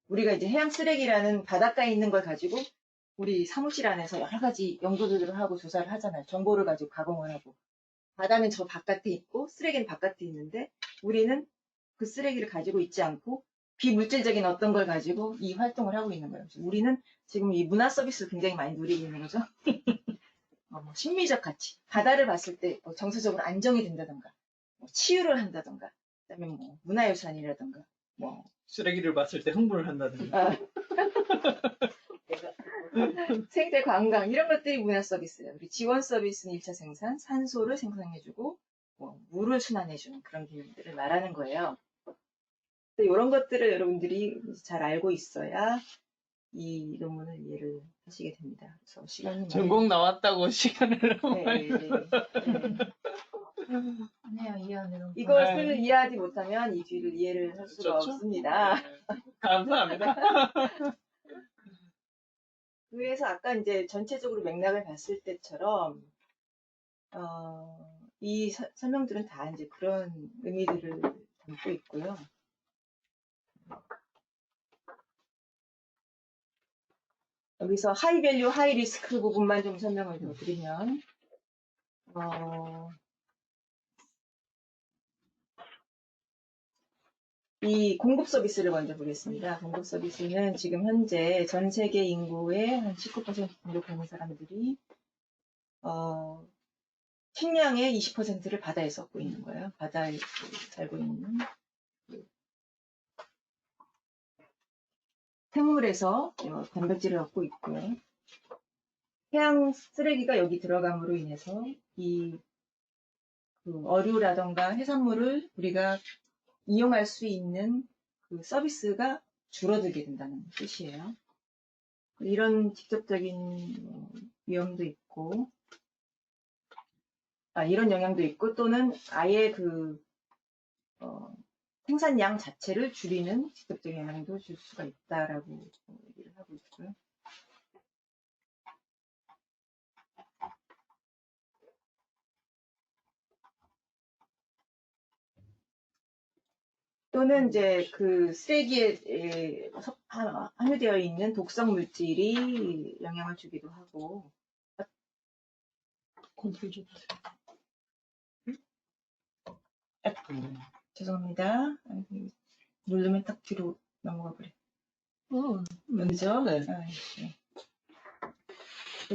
[SPEAKER 1] 우리가 이제 해양 쓰레기라는 바닷가에 있는 걸 가지고 우리 사무실 안에서 여러 가지 연구들을 하고 조사를 하잖아요. 정보를 가지고 가공을 하고 바다는 저 바깥에 있고 쓰레기는 바깥에 있는데 우리는 그 쓰레기를 가지고 있지 않고 비물질적인 어떤 걸 가지고 이 활동을 하고 있는 거예요. 우리는 지금 이 문화 서비스를 굉장히 많이 누리고 있는 거죠. 심미적 가치. 바다를 봤을 때 정서적으로 안정이 된다던가, 치유를 한다던가, 그다음에 뭐 문화유산이라던가, 뭐
[SPEAKER 2] 쓰레기를 봤을 때 흥분을 한다든가.
[SPEAKER 1] 생태 관광 이런 것들이 문화 서비스예요. 우리 지원 서비스는 1차 생산, 산소를 생산해주고 물을 순환해주는 그런 기능들을 말하는 거예요. 이런 것들을 여러분들이 잘 알고 있어야 이 논문을 이해를 하시게 됩니다. 그래서 시간이 많이-
[SPEAKER 2] 전공 나왔다고 시간을 너무 많이.
[SPEAKER 1] 네.
[SPEAKER 3] 아니에요, 이해 안 되는 거.
[SPEAKER 1] 이것을 이해하지 못하면 이 뒤를 이해를 할 수가
[SPEAKER 2] 좋죠?
[SPEAKER 1] 없습니다.
[SPEAKER 2] 네. 감사합니다.
[SPEAKER 1] 그래서 아까 이제 전체적으로 맥락을 봤을 때처럼 이 설명들은 다 이제 그런 의미들을 담고 있고요. 여기서 하이 밸류, 하이 리스크 부분만 좀 설명을 더 드리면, 이 공급 서비스를 먼저 보겠습니다. 공급 서비스는 지금 현재 전 세계 인구의 한 19% 정도 되는 사람들이, 식량의 20%를 바다에서 얻고 있는 거예요. 바다에 살고 있는. 생물에서 단백질을 얻고 있고요. 해양 쓰레기가 여기 들어감으로 인해서 그 어류라던가 해산물을 우리가 이용할 수 있는 그 서비스가 줄어들게 된다는 뜻이에요. 이런 직접적인 위험도 있고, 이런 영향도 있고, 또는 아예 생산량 자체를 줄이는 직접적인 영향도 줄 수가 있다라고 얘기를 하고 있고요. 또는 이제 그 쓰레기에 함유되어 있는 독성 물질이 영향을 주기도 하고.
[SPEAKER 2] 컨트롤 좀 하세요.
[SPEAKER 1] 죄송합니다. 누르면 딱 뒤로 넘어가 버려. 먼저.
[SPEAKER 2] 네.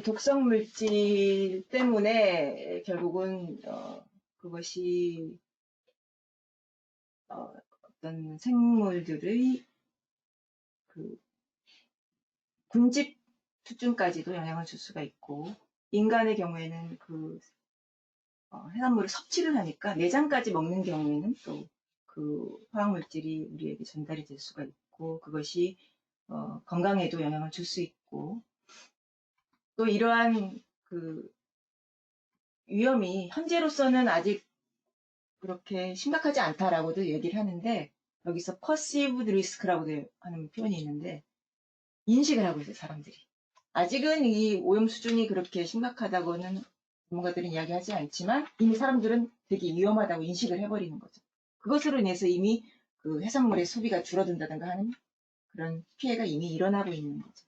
[SPEAKER 1] 독성 물질 때문에 결국은 그것이 어떤 생물들의 그 군집 수준까지도 영향을 줄 수가 있고, 인간의 경우에는 그 해산물을 섭취를 하니까 내장까지 먹는 경우에는 또 그 화학물질이 우리에게 전달이 될 수가 있고, 그것이 건강에도 영향을 줄 수 있고, 또 이러한 그 위험이 현재로서는 아직 그렇게 심각하지 않다라고도 얘기를 하는데, 여기서 perceived risk라고 하는 표현이 있는데, 인식을 하고 있어요, 사람들이. 아직은 이 오염 수준이 그렇게 심각하다고는 전문가들은 이야기하지 않지만, 이미 사람들은 되게 위험하다고 인식을 해버리는 거죠. 그것으로 인해서 이미 그 해산물의 소비가 줄어든다든가 하는 그런 피해가 이미 일어나고 있는 거죠.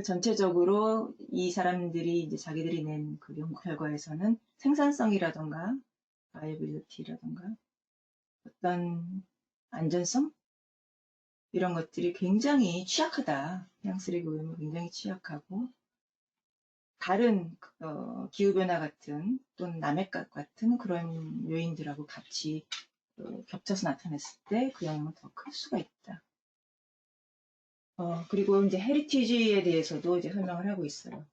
[SPEAKER 1] 전체적으로 이 사람들이 이제 자기들이 낸 그 연구 결과에서는 생산성이라던가 바이빌리티라던가 어떤 안전성 이런 것들이 굉장히 취약하다. 해양쓰레기 오염은 굉장히 취약하고, 다른 기후변화 같은 또는 남핵각 같은 그런 요인들하고 같이 겹쳐서 나타냈을 때 그 영향은 더 클 수가 있다. 그리고 이제 헤리티지에 대해서도 이제 설명을 하고 있어요.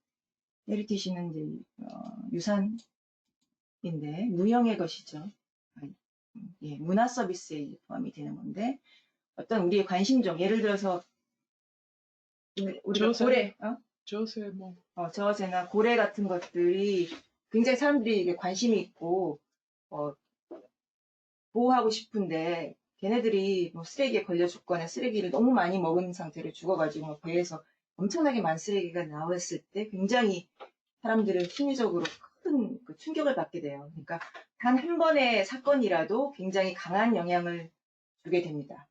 [SPEAKER 1] 헤리티지는 이제 유산인데 무형의 것이죠. 예, 문화 서비스에 포함이 되는 건데, 어떤 우리의 관심종, 예를 들어서 우리가 고래,
[SPEAKER 2] 저세 뭐.
[SPEAKER 1] 저어새나 고래 같은 것들이 굉장히 사람들이 이게 관심이 있고 보호하고 싶은데, 걔네들이 뭐 쓰레기에 걸려 죽거나 쓰레기를 너무 많이 먹은 상태로 죽어가지고 뭐 배에서 엄청나게 많은 쓰레기가 나왔을 때 굉장히 사람들은 심리적으로 큰 그 충격을 받게 돼요. 그러니까 단 한 번의 사건이라도 굉장히 강한 영향을 주게 됩니다.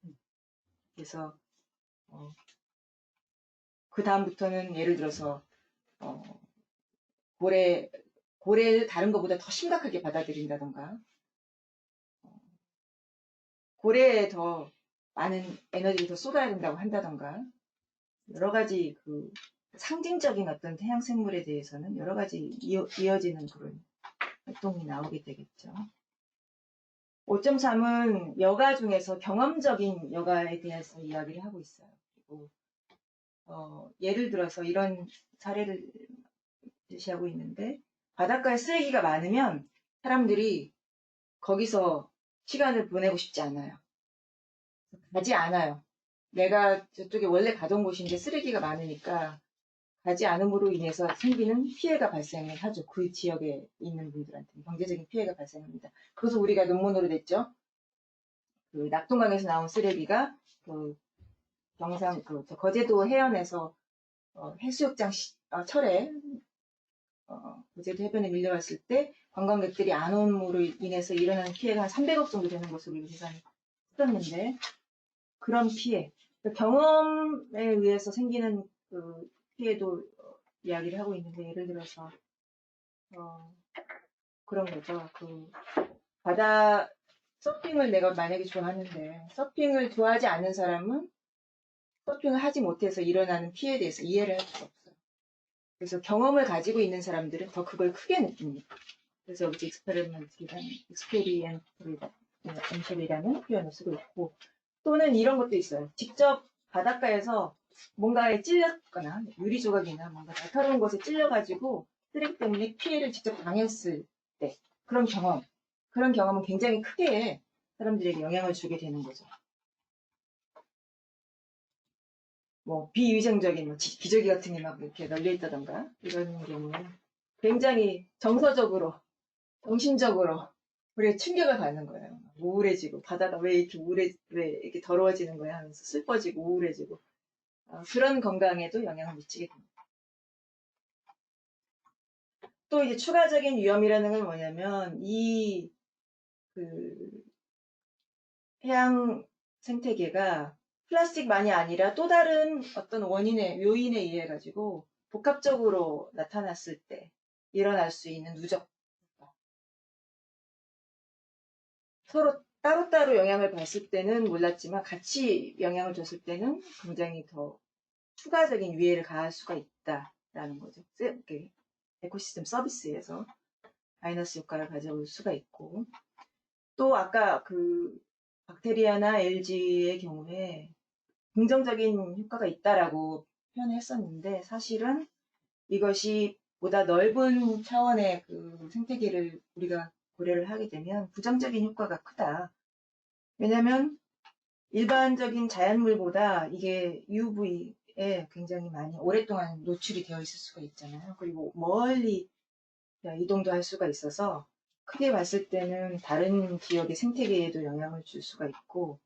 [SPEAKER 1] 그래서 그 다음부터는 예를 들어서 고래를 다른 것보다 더 심각하게 받아들인다던가, 고래에 더 많은 에너지를 더 쏟아야 된다고 한다던가, 여러 가지 그 상징적인 어떤 해양 생물에 대해서는 여러 가지 이어지는 그런 활동이 나오게 되겠죠. 5.3은 여가 중에서 경험적인 여가에 대해서 이야기를 하고 있어요. 그리고 예를 들어서 이런 사례를 제시하고 있는데, 바닷가에 쓰레기가 많으면 사람들이 거기서 시간을 보내고 싶지 않아요. 가지 않아요. 내가 저쪽에 원래 가던 곳인데 쓰레기가 많으니까 가지 않음으로 인해서 생기는 피해가 발생을 하죠. 그 지역에 있는 분들한테 경제적인 피해가 발생합니다. 그래서 우리가 논문으로 냈죠. 그 낙동강에서 나온 쓰레기가 그 경상 저 거제도 해안에서 해수욕장 철에 거제도 해변에 밀려왔을 때 관광객들이 안 온으로 인해서 일어나는 피해가 한 300억 정도 되는 것으로 계산이 했었는데 그런 피해, 그 경험에 의해서 생기는 그 피해도 이야기를 하고 있는데 예를 들어서 그런 거죠. 그 바다 서핑을 내가 만약에 좋아하는데 서핑을 좋아하지 않는 사람은 서핑을 하지 못해서 일어나는 피해에 대해서 이해를 할 수가 없어요. 그래서 경험을 가지고 있는 사람들은 더 그걸 크게 느낍니다. 그래서 여기 익스페리언셜이라는 표현을 쓰고 있고 또는 이런 것도 있어요. 직접 바닷가에서 뭔가에 찔렸거나 유리 조각이나 뭔가 날카로운 것에 찔려가지고 쓰레기 때문에 피해를 직접 당했을 때 그런 경험은 굉장히 크게 사람들에게 영향을 주게 되는 거죠. 뭐 비위생적인 기저귀 같은 게 막 이렇게 널려 있다던가 이런 경우에 굉장히 정서적으로 정신적으로 우리가 충격을 받는 거예요. 우울해지고 바다가 왜 이렇게 왜 이렇게 더러워지는 거야 하면서 슬퍼지고 우울해지고 그런 건강에도 영향을 미치게 됩니다. 또 이제 추가적인 위험이라는 건 뭐냐면 그 해양 생태계가 플라스틱만이 아니라 또 다른 어떤 요인에 의해 가지고 복합적으로 나타났을 때 일어날 수 있는 누적 서로 따로따로 영향을 봤을 때는 몰랐지만 같이 영향을 줬을 때는 굉장히 더 추가적인 위해를 가할 수가 있다라는 거죠. 에코시스템 서비스에서 마이너스 효과를 가져올 수가 있고 또 아까 그 박테리아나 LG의 경우에 긍정적인 효과가 있다라고 표현했었는데 사실은 이것이 보다 넓은 차원의 그 생태계를 우리가 고려를 하게 되면 부정적인 효과가 크다. 왜냐하면 일반적인 자연물보다 이게 UV에 굉장히 많이 오랫동안 노출이 되어 있을 수가 있잖아요. 그리고 멀리 이동도 할 수가 있어서 크게 봤을 때는 다른 지역의 생태계에도 영향을 줄 수가 있고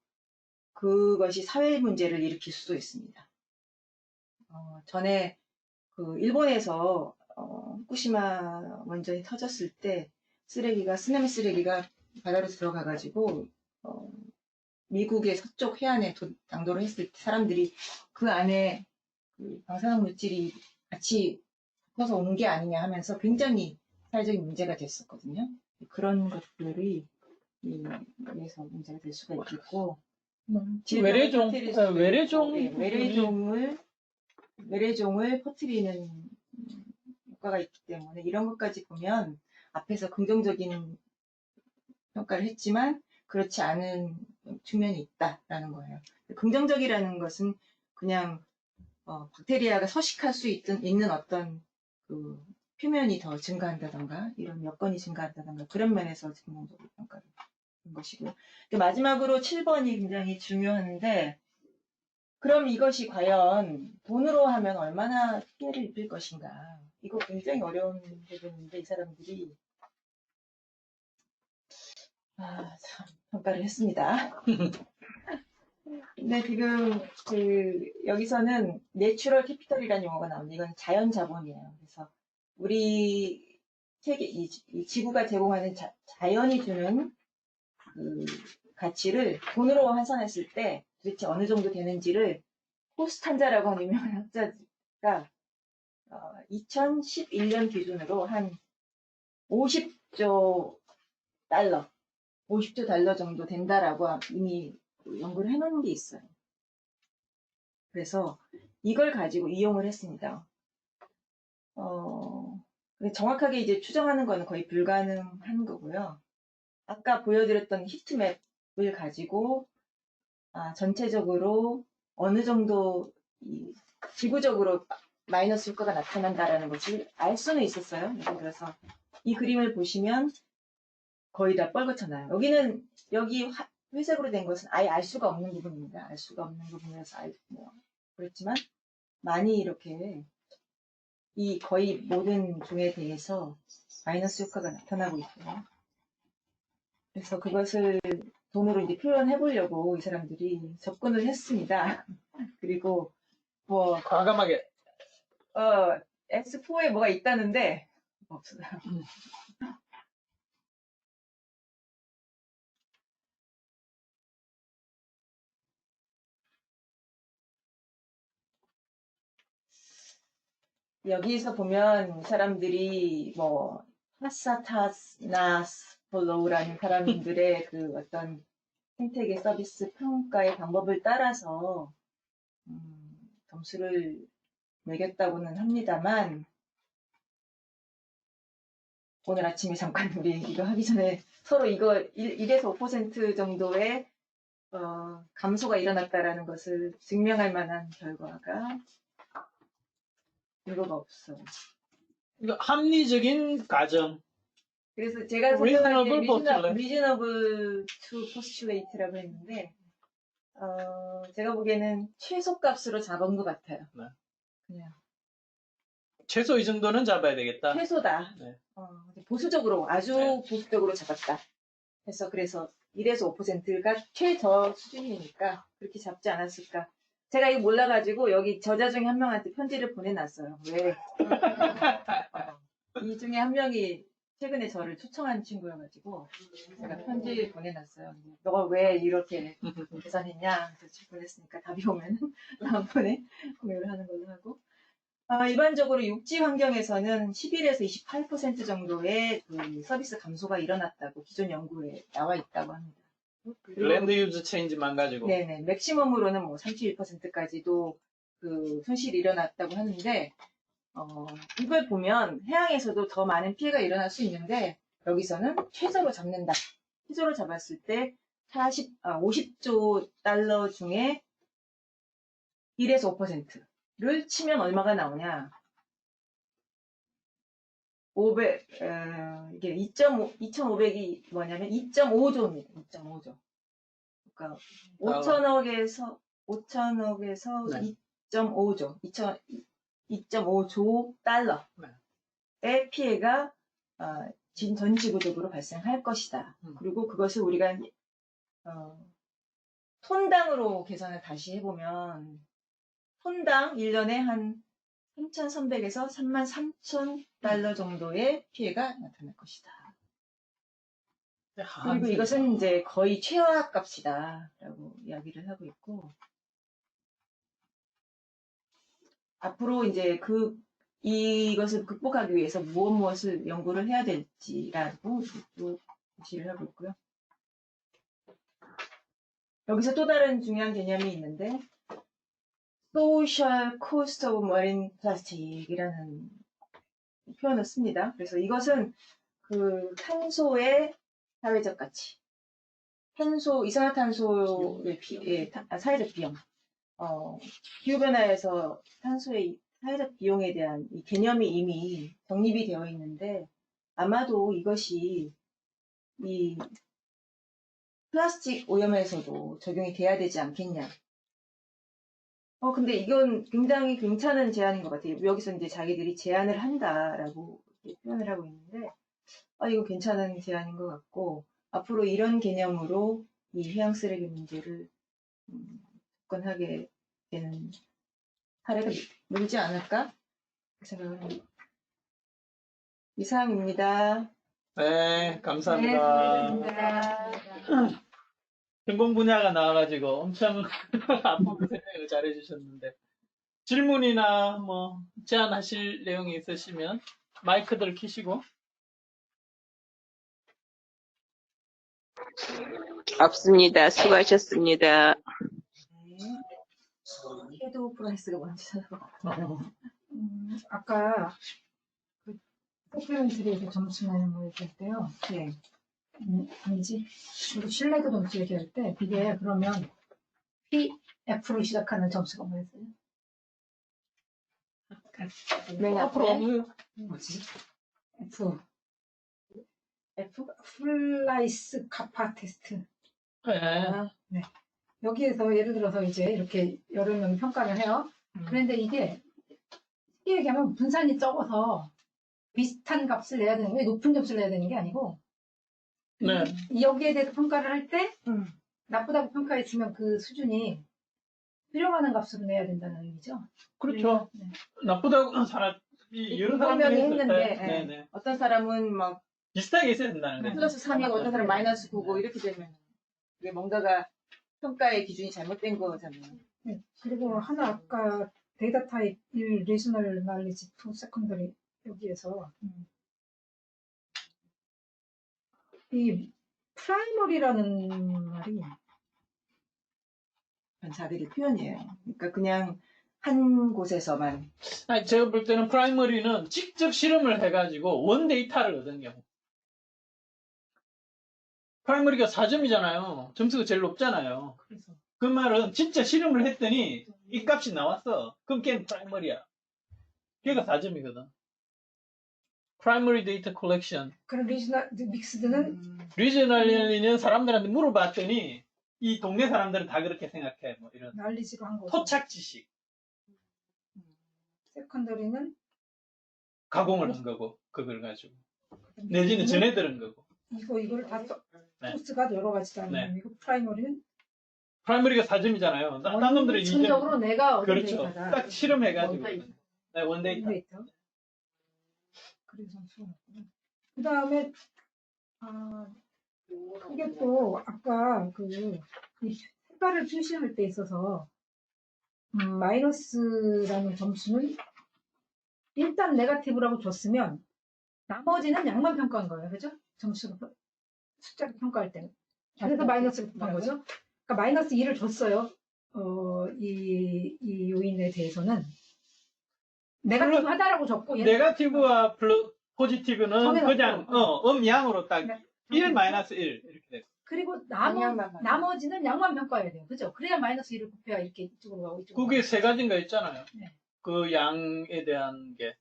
[SPEAKER 1] 그것이 사회 문제를 일으킬 수도 있습니다. 전에 그 일본에서 후쿠시마 원전이 터졌을 때 스네미 쓰레기가 바다로 들어가가지고 미국의 서쪽 해안에 당도를 했을 때 사람들이 그 안에 그 방사능 물질이 같이 붙어서 온 게 아니냐 하면서 굉장히 사회적인 문제가 됐었거든요. 그런 것들이 위해서 문제가 될 수가 있겠고 외래종을 퍼뜨리는 효과가 있기 때문에 이런 것까지 보면 앞에서 긍정적인 평가를 했지만 그렇지 않은 측면이 있다라는 거예요. 긍정적이라는 것은 그냥 박테리아가 서식할 수 있는 어떤 그 표면이 더 증가한다던가 이런 여건이 증가한다던가 그런 면에서 긍정적으로 평가를 한 것이고요. 마지막으로 7번이 굉장히 중요한데 그럼 이것이 과연 돈으로 하면 얼마나 피해를 입을 것인가. 이거 굉장히 어려운 부분인데 이 사람들이 참 평가를 했습니다. 근데 지금 여기서는 내추럴 캐피털이라는 용어가 나오는데 이건 자연 자본이에요. 그래서 우리 세계 이 지구가 제공하는 자연이 주는 그 가치를 돈으로 환산했을 때 도대체 어느 정도 되는지를 호스탄자라고 하는 유명한 학자가 2011년 기준으로 한 50조 달러 정도 된다라고 이미 연구를 해놓은 게 있어요. 그래서 이걸 가지고 이용을 했습니다. 정확하게 이제 추정하는 거는 거의 불가능한 거고요. 아까 보여드렸던 히트맵을 가지고 전체적으로 어느 정도 지구적으로 마이너스 효과가 나타난다라는 것을 알 수는 있었어요. 그래서 이 그림을 보시면 거의 다 뻘겋잖아요. 여기 회색으로 된 것은 아예 알 수가 없는 부분입니다. 알 수가 없는 부분이라서 그렇지만 많이 이렇게 이 거의 모든 종에 대해서 마이너스 효과가 나타나고 있고요. 그래서 그것을 돈으로 이제 표현해 보려고 이 사람들이 접근을 했습니다. 그리고 뭐
[SPEAKER 2] 과감하게.
[SPEAKER 1] X4에 뭐가 있다는데 없어요. 여기서 보면 사람들이 뭐 파사타나스폴로우라는 사람들의 그 어떤 생태계 서비스 평가의 방법을 따라서 점수를 매겼다고는 합니다만 오늘 아침에 잠깐 우리 이거 하기 전에 서로 이거 1에서 5% 정도의 감소가 일어났다라는 것을 증명할 만한 결과가 이거가 없어요.
[SPEAKER 2] 이거 합리적인 가정.
[SPEAKER 1] 그래서 제가
[SPEAKER 2] Reasonable postulate.
[SPEAKER 1] reasonable to postulate라고 했는데 제가 보기에는 최소값으로 잡은 것 같아요.
[SPEAKER 2] 네.
[SPEAKER 1] 그냥
[SPEAKER 2] 최소 이 정도는 잡아야 되겠다.
[SPEAKER 1] 최소다.
[SPEAKER 2] 네.
[SPEAKER 1] 보수적으로 아주
[SPEAKER 2] 네.
[SPEAKER 1] 보수적으로 잡았다. 그래서 1에서 5%가 최저 수준이니까 그렇게 잡지 않았을까. 제가 이거 몰라가지고 여기 저자 중에 한 명한테 편지를 보내놨어요. 왜? 이 중에 한 명이 최근에 저를 초청한 친구여가지고 제가 편지를 보내놨어요. 너가 왜 이렇게 계산했냐? 그래서 보냈으니까 답이 오면 다음번에 공유를 하는 걸로 하고. 일반적으로 육지 환경에서는 11에서 28% 정도의 그 서비스 감소가 일어났다고 기존 연구에 나와 있다고 합니다.
[SPEAKER 2] 랜드 유즈 체인지만 가지고.
[SPEAKER 1] 네네. 맥시멈으로는 뭐 31%까지도 그 손실이 일어났다고 하는데, 이걸 보면 해양에서도 더 많은 피해가 일어날 수 있는데, 여기서는 최저로 잡는다. 최저로 잡았을 때 50조 달러 중에 1에서 5%를 치면 얼마가 나오냐. 이게 2,500이 뭐냐면 2.5조입니다. 2.5조. 그러니까 5천억에서
[SPEAKER 2] 네.
[SPEAKER 1] 2.5조, 2.5조 달러의 피해가 전 지구적으로 발생할 것이다. 그리고 그것을 우리가 톤당으로 계산을 다시 해보면 톤당 1년에 한 3,300에서 33,000 달러 정도의 피해가 나타날 것이다. 그리고 이것은 이제 거의 최하 값이다라고 이야기를 하고 있고, 앞으로 이제 이것을 극복하기 위해서 무엇을 연구를 해야 될지라고 또 제시를 하고 있고요. 여기서 또 다른 중요한 개념이 있는데, Social Cost of Marine Plastic이라는 표현을 씁니다. 그래서 이것은 그 탄소의 사회적 가치, 이산화탄소의 사회적 비용, 기후변화에서 탄소의 사회적 비용에 대한 이 개념이 이미 정립이 되어 있는데, 아마도 이것이 이 플라스틱 오염에서도 적용이 돼야 되지 않겠냐. 근데 이건 굉장히 괜찮은 제안인 것 같아요. 여기서 이제 자기들이 제안을 한다라고 표현을 하고 있는데, 이거 괜찮은 제안인 것 같고, 앞으로 이런 개념으로 이 해양 쓰레기 문제를 접근하게 되는 사례가 늘지 않을까 생각을 합니다. 이상입니다.
[SPEAKER 2] 네, 감사합니다.
[SPEAKER 3] 네, 감사합니다.
[SPEAKER 2] 전공 분야가 나와가지고 엄청 앞부분 설명을 잘해주셨는데 질문이나 뭐 제안하실 내용이 있으시면 마이크들 켜시고.
[SPEAKER 4] 없습니다. 수고하셨습니다.
[SPEAKER 1] 네. 섀도우 프라이스가 뭔지 찾아봐.
[SPEAKER 3] 아까 그 포퓰런트리에서 점수 내는 거 얘기할 때요.
[SPEAKER 1] 네.
[SPEAKER 3] 아니지. 우리 신뢰도 점수 얘기할 때 그게 그러면 PF로 시작하는 점수가 뭐였어요?
[SPEAKER 1] 맨 앞에
[SPEAKER 2] 앞으로
[SPEAKER 3] 뭐지? F.
[SPEAKER 1] F?
[SPEAKER 3] 플라이스 카파 테스트.
[SPEAKER 2] 네.
[SPEAKER 1] 아,
[SPEAKER 3] 여기에서 예를 들어서 이제 이렇게 여러 명 평가를 해요. 그런데 이게 쉽게 얘기하면 분산이 적어서 비슷한 값을 내야 되는 게 높은 점수를 내야 되는 게 아니고
[SPEAKER 2] 네.
[SPEAKER 3] 여기에 대해서 평가를 할 때
[SPEAKER 1] 음.
[SPEAKER 3] 나쁘다고 평가했으면 그 수준이 수렴하는 값으로 내야 된다는 얘기죠.
[SPEAKER 2] 그렇죠.
[SPEAKER 3] 네.
[SPEAKER 2] 나쁘다고 사람, 여러 사람들이
[SPEAKER 1] 분명히
[SPEAKER 2] 했을
[SPEAKER 1] 했는데
[SPEAKER 2] 때,
[SPEAKER 1] 예.
[SPEAKER 2] 네네.
[SPEAKER 1] 어떤 사람은 막
[SPEAKER 2] 비슷하게 있어야 된다는 거죠.
[SPEAKER 1] 플러스 3이고 어떤 사람은 마이너스 9고 이렇게 되면 그게 뭔가가 평가의 기준이 잘못된 거잖아요.
[SPEAKER 3] 네. 그리고 하나 아까 데이터 타입 1 리저널 날리지 2 세컨더리 여기에서 이 프라이머리라는 말이
[SPEAKER 1] 자기들 표현이에요. 그러니까 그냥 한 곳에서만
[SPEAKER 2] 아니, 제가 볼 때는 프라이머리는 직접 실험을 해가지고 원 데이터를 얻은 경우. 프라이머리가 4점이잖아요. 점수가 제일 높잖아요.
[SPEAKER 3] 그래서
[SPEAKER 2] 그 말은 진짜 실험을 했더니 이 값이 나왔어. 그럼 걔는 프라이머리야. 걔가 4점이거든. 프라이머리 데이터 컬렉션.
[SPEAKER 3] 그런 리저널 믹스드는
[SPEAKER 2] 리저널리는 사람들한테 물어봤더니 이 동네 사람들은 다 그렇게 생각해. 뭐 이런
[SPEAKER 3] 날리지로 한 거죠.
[SPEAKER 2] 토착 지식
[SPEAKER 3] 세컨더리는
[SPEAKER 2] 가공을 한 거고 그걸 가지고 내지는 전해 들은 거고.
[SPEAKER 3] 이거를 다
[SPEAKER 2] 네.
[SPEAKER 3] 소스가 여러 가지다.
[SPEAKER 2] 네.
[SPEAKER 3] 이거 프라이머리는
[SPEAKER 2] 프라이머리가 4점이잖아요. 딴 놈들은 2점.
[SPEAKER 3] 전적으로 내가 얻은
[SPEAKER 2] 그렇죠.
[SPEAKER 3] 데이터다.
[SPEAKER 2] 딱 실험해가지고.
[SPEAKER 3] 원데이터.
[SPEAKER 2] 네, 원데이터.
[SPEAKER 3] 원데이터. 그래서 그 다음에 이게 또 아까 이 색깔을 표시할 때 있어서 마이너스라는 점수는 일단 네거티브라고 줬으면 나머지는 양만 평가한 거예요. 그죠? 점수로 숫자로 평가할 때는. 그래서 마이너스를 곱한 거죠. 그러니까 마이너스 2를 줬어요. 이 요인에 대해서는 네거티브 하다라고 적고 얘는
[SPEAKER 2] 네거티브와 포지티브는
[SPEAKER 3] 정해놓고.
[SPEAKER 2] 그냥 음양으로 딱
[SPEAKER 3] 네.
[SPEAKER 2] 1 마이너스 1 이렇게 돼.
[SPEAKER 3] 그리고
[SPEAKER 1] 방향만 봐요.
[SPEAKER 3] 나머지는 양만 평가해야 돼요. 그죠? 그래야 마이너스 1을 곱해야 이렇게 이쪽으로 가고 이쪽으로
[SPEAKER 2] 그게
[SPEAKER 3] 가고.
[SPEAKER 2] 세 가지인가 있잖아요.
[SPEAKER 3] 네.
[SPEAKER 2] 그 양에 대한 게.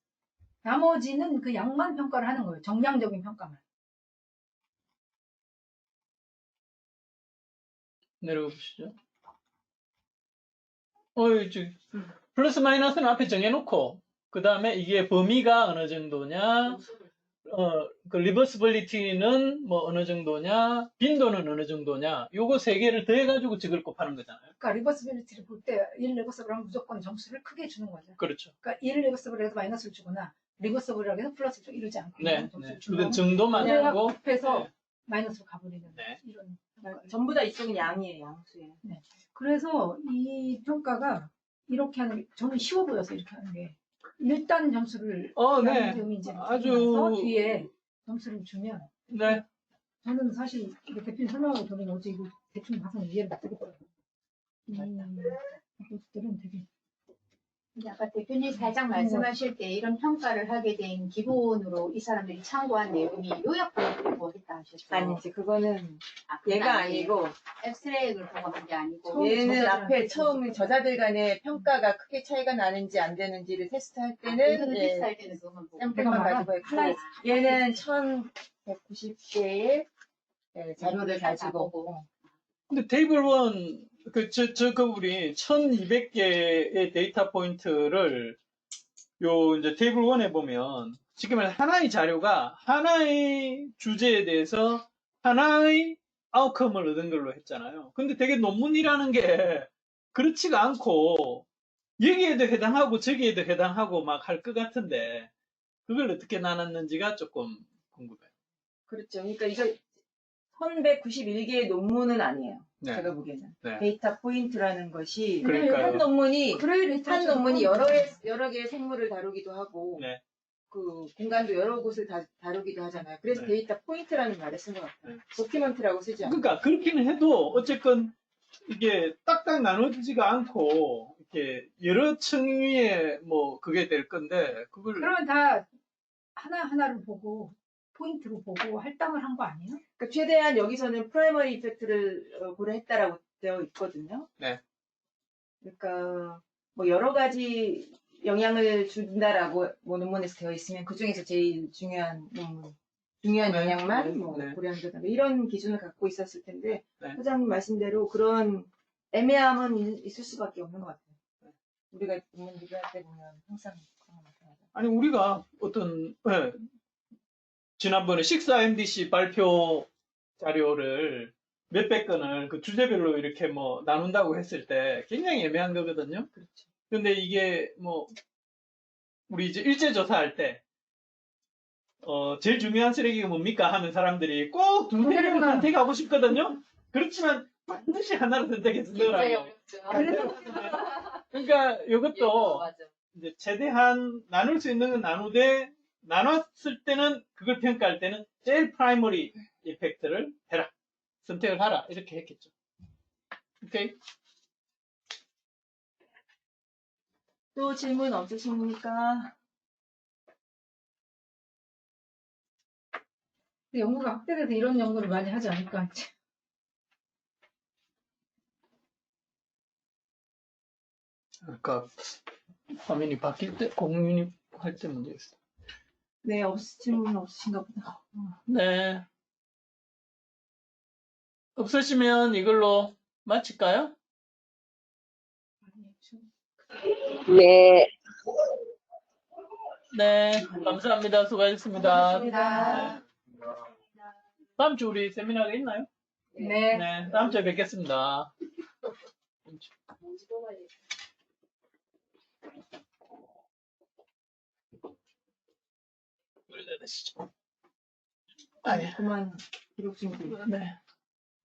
[SPEAKER 3] 나머지는 그 양만 평가를 하는 거예요. 정량적인 평가만.
[SPEAKER 2] 내려가 보시죠. 플러스 마이너스는 앞에 정해놓고, 그 다음에 이게 범위가 어느 정도냐, 그 리버스빌리티는 뭐 어느 정도냐, 빈도는 어느 정도냐, 요거 세 개를 더해가지고 저걸 곱하는 거잖아요.
[SPEAKER 3] 그러니까 리버스빌리티를 볼 때 1 리버스블 하면 무조건 점수를 크게 주는 거죠.
[SPEAKER 2] 그렇죠.
[SPEAKER 3] 그러니까 1 리버스블 해서 마이너스를 주거나 리버스블이라고 해서 플러스를 좀 이러지 않고
[SPEAKER 2] 네.
[SPEAKER 3] 점수를
[SPEAKER 2] 네.
[SPEAKER 3] 주는
[SPEAKER 2] 그건 정도만
[SPEAKER 3] 그래야
[SPEAKER 2] 하고,
[SPEAKER 3] 곱해서
[SPEAKER 2] 네.
[SPEAKER 3] 마이너스로 가버리는
[SPEAKER 2] 네.
[SPEAKER 3] 이런 평가.
[SPEAKER 1] 전부 다 이쪽은 양이에요. 양수예요.
[SPEAKER 3] 그래서 이 평가가 이렇게 하는 게 저는 쉬워 보여서 이렇게 하는 게 일단 점수를
[SPEAKER 2] 네.
[SPEAKER 3] 양인지
[SPEAKER 2] 아주-
[SPEAKER 3] 뒤에 점수를 주면
[SPEAKER 2] 네.
[SPEAKER 3] 저는 사실 이거 대표님 설명하고 저는 어제 이거 대충 봐서 이해를 못하겠더라고요. 이것들은 되게
[SPEAKER 5] 근데 아까 대표님 살짝 말씀하실 때 이런 평가를 하게 된 기본으로 이 사람들이 참고한 내용이 요약본을 보고 했다 하셨죠?
[SPEAKER 1] 아니지, 그거는
[SPEAKER 5] 그건
[SPEAKER 1] 얘가
[SPEAKER 5] 아니에요.
[SPEAKER 1] 아니고
[SPEAKER 5] 앱스트랙을 보고 한 게 아니고
[SPEAKER 3] 처음
[SPEAKER 1] 얘는
[SPEAKER 3] 저자들한테
[SPEAKER 1] 앞에 처음 저자들 간의 평가가 크게 차이가 나는지 안 되는지를 테스트할 때는
[SPEAKER 5] 이거는
[SPEAKER 1] 예,
[SPEAKER 5] 테스트할 때는 그것만 보고
[SPEAKER 1] 샘플만
[SPEAKER 3] 내가
[SPEAKER 1] 가지고 했고
[SPEAKER 3] 플라이스
[SPEAKER 1] 얘는 1190개의 자료를
[SPEAKER 5] 다
[SPEAKER 1] 가지고
[SPEAKER 5] 보고.
[SPEAKER 2] 근데 테이블 1, 그분이 1200개의 데이터 포인트를 이제 테이블 1에 보면 지금 하나의 자료가 하나의 주제에 대해서 하나의 아웃컴을 얻은 걸로 했잖아요. 근데 되게 논문이라는 게 그렇지가 않고 여기에도 해당하고 저기에도 해당하고 막 할 것 같은데 그걸 어떻게 나눴는지가 조금 궁금해요.
[SPEAKER 1] 그렇죠. 그러니까 이거 1191개의 논문은 아니에요.
[SPEAKER 2] 네.
[SPEAKER 1] 제가 보기에는
[SPEAKER 2] 네.
[SPEAKER 1] 데이터 포인트라는 것이
[SPEAKER 2] 그러니까요.
[SPEAKER 1] 한 논문이
[SPEAKER 3] 그레이리터
[SPEAKER 1] 한 논문이 여러 개의 생물을 다루기도 하고
[SPEAKER 2] 네.
[SPEAKER 1] 그 공간도 여러 곳을 다루기도 하잖아요. 그래서
[SPEAKER 2] 네.
[SPEAKER 1] 데이터 포인트라는 말을 쓴 것 같아요.
[SPEAKER 2] 네.
[SPEAKER 1] 도큐먼트라고 쓰지 않아요.
[SPEAKER 2] 그러니까 그렇기는 해도 어쨌건 이게 딱딱 나눠지지가 않고 이렇게 여러 층위에 뭐 그게 될 건데 그걸
[SPEAKER 3] 그러면 다 하나하나를 보고 포인트로 보고 할당을 한 거 아니에요?
[SPEAKER 1] 그러니까 최대한 여기서는 프라이머리 이펙트를 고려했다라고 되어 있거든요.
[SPEAKER 2] 네.
[SPEAKER 1] 그러니까 뭐 여러 가지 영향을 준다라고 뭐 논문에서 되어 있으면 그 중에서 제일 중요한 논문 중요한
[SPEAKER 2] 네.
[SPEAKER 1] 영양만
[SPEAKER 2] 네.
[SPEAKER 1] 뭐
[SPEAKER 2] 네.
[SPEAKER 1] 고려한다든가 이런 기준을 갖고 있었을 텐데
[SPEAKER 2] 네.
[SPEAKER 1] 소장님 말씀대로 그런 애매함은 있을 수밖에 없는 것 같아요. 우리가 논문 리뷰할 때 보면 항상 그런 거 나타나죠.
[SPEAKER 2] 아니 우리가 어떤 지난번에 6MDC 발표 자료를 몇백 건을 그 주제별로 이렇게 뭐 나눈다고 했을 때 굉장히 애매한 거거든요.
[SPEAKER 1] 그렇죠.
[SPEAKER 2] 근데 이게 뭐 우리 이제 일제 조사할 때 제일 중요한 쓰레기가 뭡니까 하는 사람들이 꼭 두세 개를
[SPEAKER 3] 쓰레기만.
[SPEAKER 2] 선택하고 싶거든요. 그렇지만 반드시 하나를 선택해서 넣으라고. 그러니까 이것도 이제 최대한 나눌 수 있는 건 나누되 나눴을 때는 그걸 평가할 때는 제일 프라이머리 이펙트를 해라. 선택을 하라. 이렇게 했겠죠. 오케이?
[SPEAKER 1] 또 질문 없으십니까?
[SPEAKER 3] 연구가 확대돼서 이런 연구를 많이 하지 않을까.
[SPEAKER 2] 아까 화면이 바뀔 때 공유니 할 때 문제 있어.
[SPEAKER 1] 네, 질문 없으신가 보다.
[SPEAKER 2] 네. 없으시면 이걸로 마칠까요?
[SPEAKER 4] 네.
[SPEAKER 2] 네. 감사합니다. 수고하셨습니다.
[SPEAKER 3] 감사합니다.
[SPEAKER 2] 다음 주 우리 세미나가 있나요?
[SPEAKER 3] 네.
[SPEAKER 2] 네. 다음 주에 뵙겠습니다.
[SPEAKER 1] 그만 기록 좀.
[SPEAKER 2] 네.